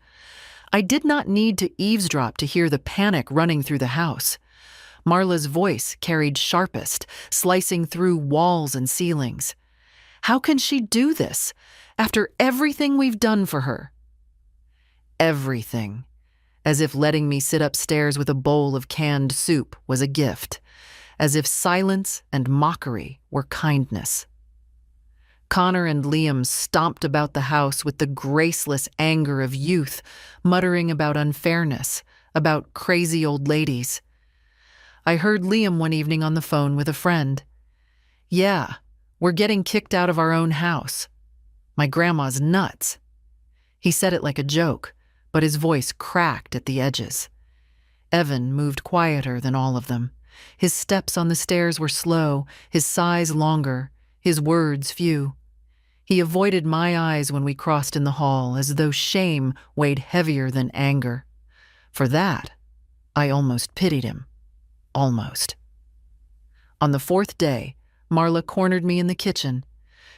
I did not need to eavesdrop to hear the panic running through the house. Marla's voice carried sharpest, slicing through walls and ceilings. How can she do this, after everything we've done for her? Everything. As if letting me sit upstairs with a bowl of canned soup was a gift. As if silence and mockery were kindness. Connor and Liam stomped about the house with the graceless anger of youth, muttering about unfairness, about crazy old ladies. I heard Liam one evening on the phone with a friend. "Yeah, we're getting kicked out of our own house. My grandma's nuts." He said it like a joke, but his voice cracked at the edges. Evan moved quieter than all of them. His steps on the stairs were slow, his sighs longer, his words few. He avoided my eyes when we crossed in the hall, as though shame weighed heavier than anger. For that, I almost pitied him. Almost. On the 4th day, Marla cornered me in the kitchen.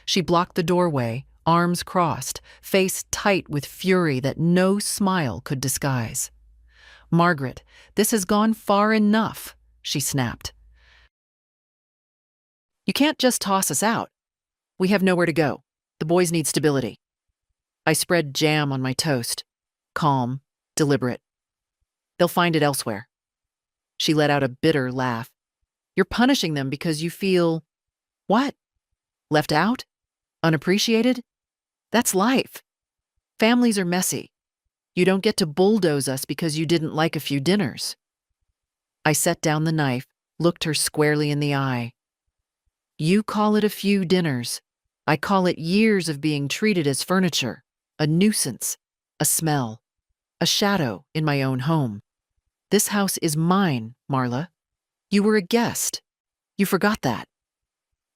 She blocked the doorway, arms crossed, face tight with fury that no smile could disguise. "Margaret, this has gone far enough," she snapped. "You can't just toss us out. We have nowhere to go. The boys need stability." I spread jam on my toast, calm, deliberate. "They'll find it elsewhere." She let out a bitter laugh. "You're punishing them because you feel, what? Left out? Unappreciated? That's life. Families are messy. You don't get to bulldoze us because you didn't like a few dinners." I set down the knife, looked her squarely in the eye. "You call it a few dinners. I call it years of being treated as furniture, a nuisance, a smell, a shadow in my own home. This house is mine, Marla. You were a guest. You forgot that."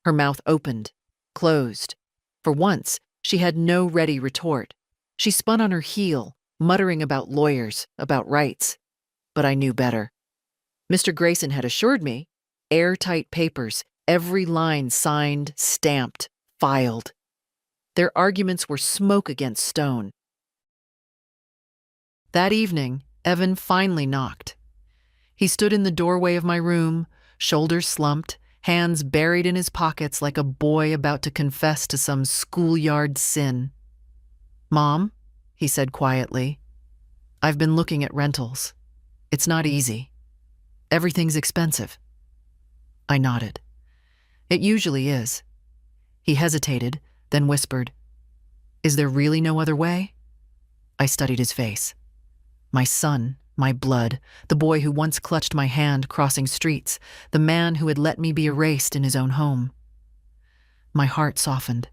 Her mouth opened, closed. For once, she had no ready retort. She spun on her heel, muttering about lawyers, about rights. But I knew better. Mr. Grayson had assured me, airtight papers, every line signed, stamped, filed. Their arguments were smoke against stone. That evening, Evan finally knocked. He stood in the doorway of my room, shoulders slumped, hands buried in his pockets like a boy about to confess to some schoolyard sin. "Mom," he said quietly, "I've been looking at rentals. It's not easy. Everything's expensive." I nodded. "It usually is." He hesitated, then whispered, "Is there really no other way?" I studied his face. My son, my blood, the boy who once clutched my hand crossing streets, the man who had let me be erased in his own home. My heart softened,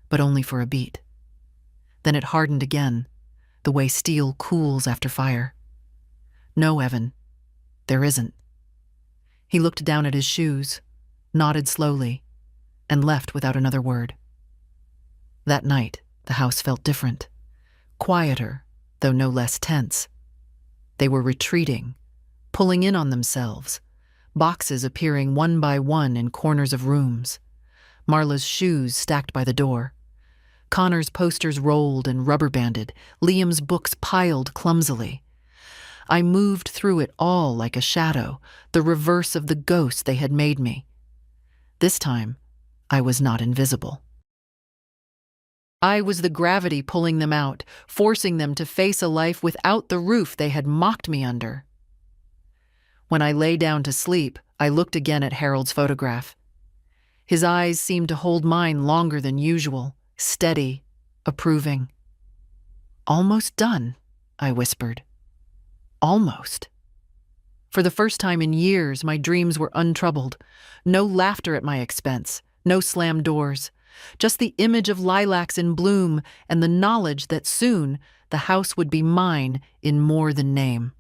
but only for a beat. Then it hardened again, the way steel cools after fire. "No, Evan, there isn't." He looked down at his shoes, nodded slowly, and left without another word. That night, the house felt different. Quieter, though no less tense. They were retreating, pulling in on themselves, boxes appearing one by one in corners of rooms, Marla's shoes stacked by the door, Connor's posters rolled and rubber-banded, Liam's books piled clumsily. I moved through it all like a shadow, the reverse of the ghost they had made me. This time, I was not invisible. I was the gravity pulling them out, forcing them to face a life without the roof they had mocked me under. When I lay down to sleep, I looked again at Harold's photograph. His eyes seemed to hold mine longer than usual, steady, approving. "Almost done," I whispered. Almost. For the first time in years, my dreams were untroubled. No laughter at my expense, no slammed doors. Just the image of lilacs in bloom and the knowledge that soon the house would be mine in more than name.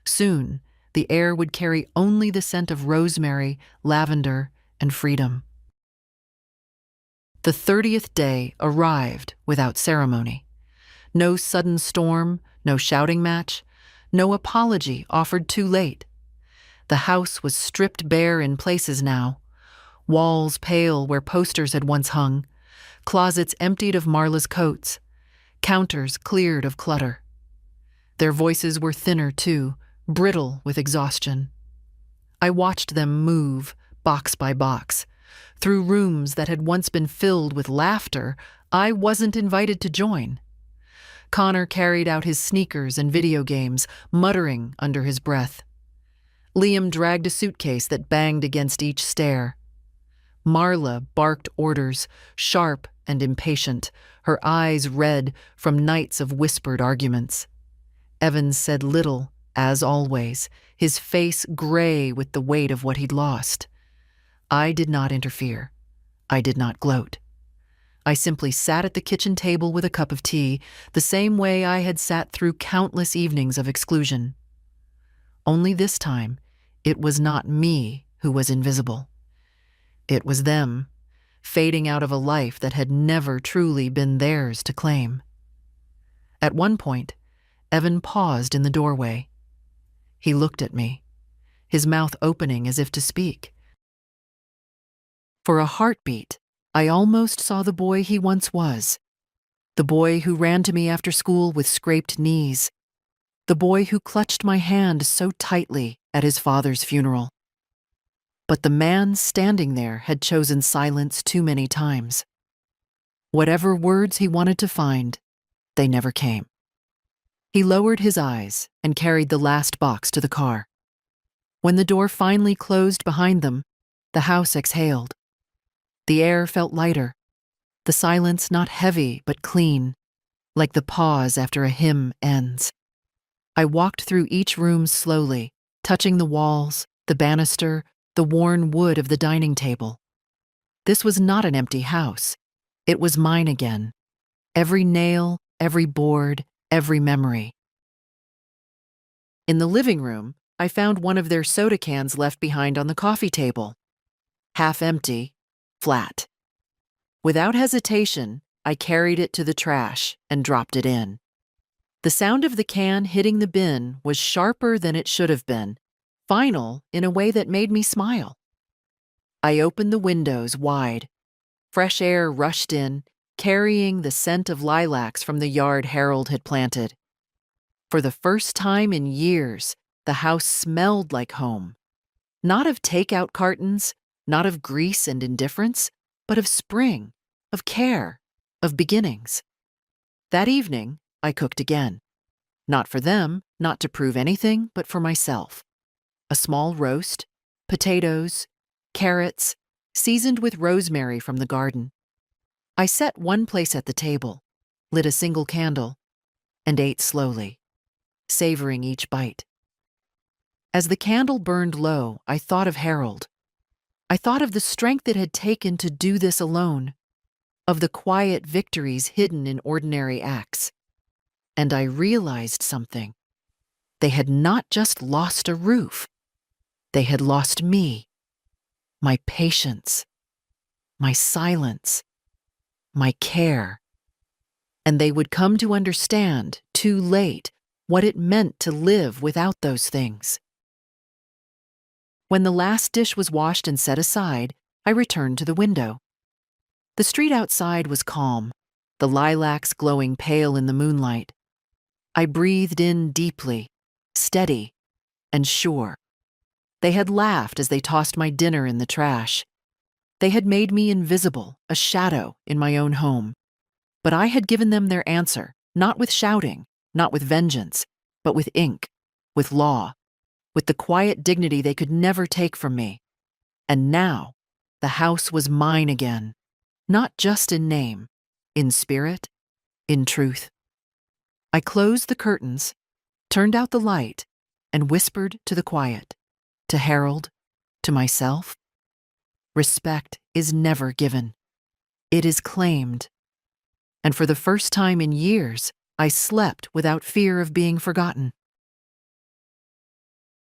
Soon, the air would carry only the scent of rosemary, lavender, and freedom. The 30th day arrived without ceremony. No sudden storm, no shouting match, no apology offered too late. The house was stripped bare in places now. Walls pale where posters had once hung, closets emptied of Marla's coats, counters cleared of clutter. Their voices were thinner, too, brittle with exhaustion. I watched them move, box by box, through rooms that had once been filled with laughter I wasn't invited to join. Connor carried out his sneakers and video games, muttering under his breath. Liam dragged a suitcase that banged against each stair. Marla barked orders, sharp and impatient, her eyes red from nights of whispered arguments. Evan said little, as always, his face gray with the weight of what he'd lost. I did not interfere. I did not gloat. I simply sat at the kitchen table with a cup of tea, the same way I had sat through countless evenings of exclusion. Only this time, it was not me who was invisible. It was them, fading out of a life that had never truly been theirs to claim. At one point, Evan paused in the doorway. He looked at me, his mouth opening as if to speak. For a heartbeat, I almost saw the boy he once was. The boy who ran to me after school with scraped knees. The boy who clutched my hand so tightly at his father's funeral. But the man standing there had chosen silence too many times. Whatever words he wanted to find, they never came. He lowered his eyes and carried the last box to the car. When the door finally closed behind them, the house exhaled. The air felt lighter, the silence not heavy but clean, like the pause after a hymn ends. I walked through each room slowly, touching the walls, the banister, the worn wood of the dining table. This was not an empty house. It was mine again. Every nail, every board, every memory. In the living room, I found one of their soda cans left behind on the coffee table. Half empty, flat. Without hesitation, I carried it to the trash and dropped it in. The sound of the can hitting the bin was sharper than it should have been, final in a way that made me smile. I opened the windows wide. Fresh air rushed in, carrying the scent of lilacs from the yard Harold had planted. For the first time in years, the house smelled like home. Not of takeout cartons, not of grease and indifference, but of spring, of care, of beginnings. That evening, I cooked again. Not for them, not to prove anything, but for myself. A small roast, potatoes, carrots, seasoned with rosemary from the garden. I set one place at the table, lit a single candle, and ate slowly, savoring each bite. As the candle burned low, I thought of Harold. I thought of the strength it had taken to do this alone, of the quiet victories hidden in ordinary acts. And I realized something. They had not just lost a roof. They had lost me, my patience, my silence, my care. And they would come to understand, too late, what it meant to live without those things. When the last dish was washed and set aside, I returned to the window. The street outside was calm, the lilacs glowing pale in the moonlight. I breathed in deeply, steady, and sure. They had laughed as they tossed my dinner in the trash. They had made me invisible, a shadow in my own home. But I had given them their answer, not with shouting, not with vengeance, but with ink, with law, with the quiet dignity they could never take from me. And now, the house was mine again, not just in name, in spirit, in truth. I closed the curtains, turned out the light, and whispered to the quiet, to Harold, to myself. Respect is never given. It is claimed. And for the first time in years, I slept without fear of being forgotten.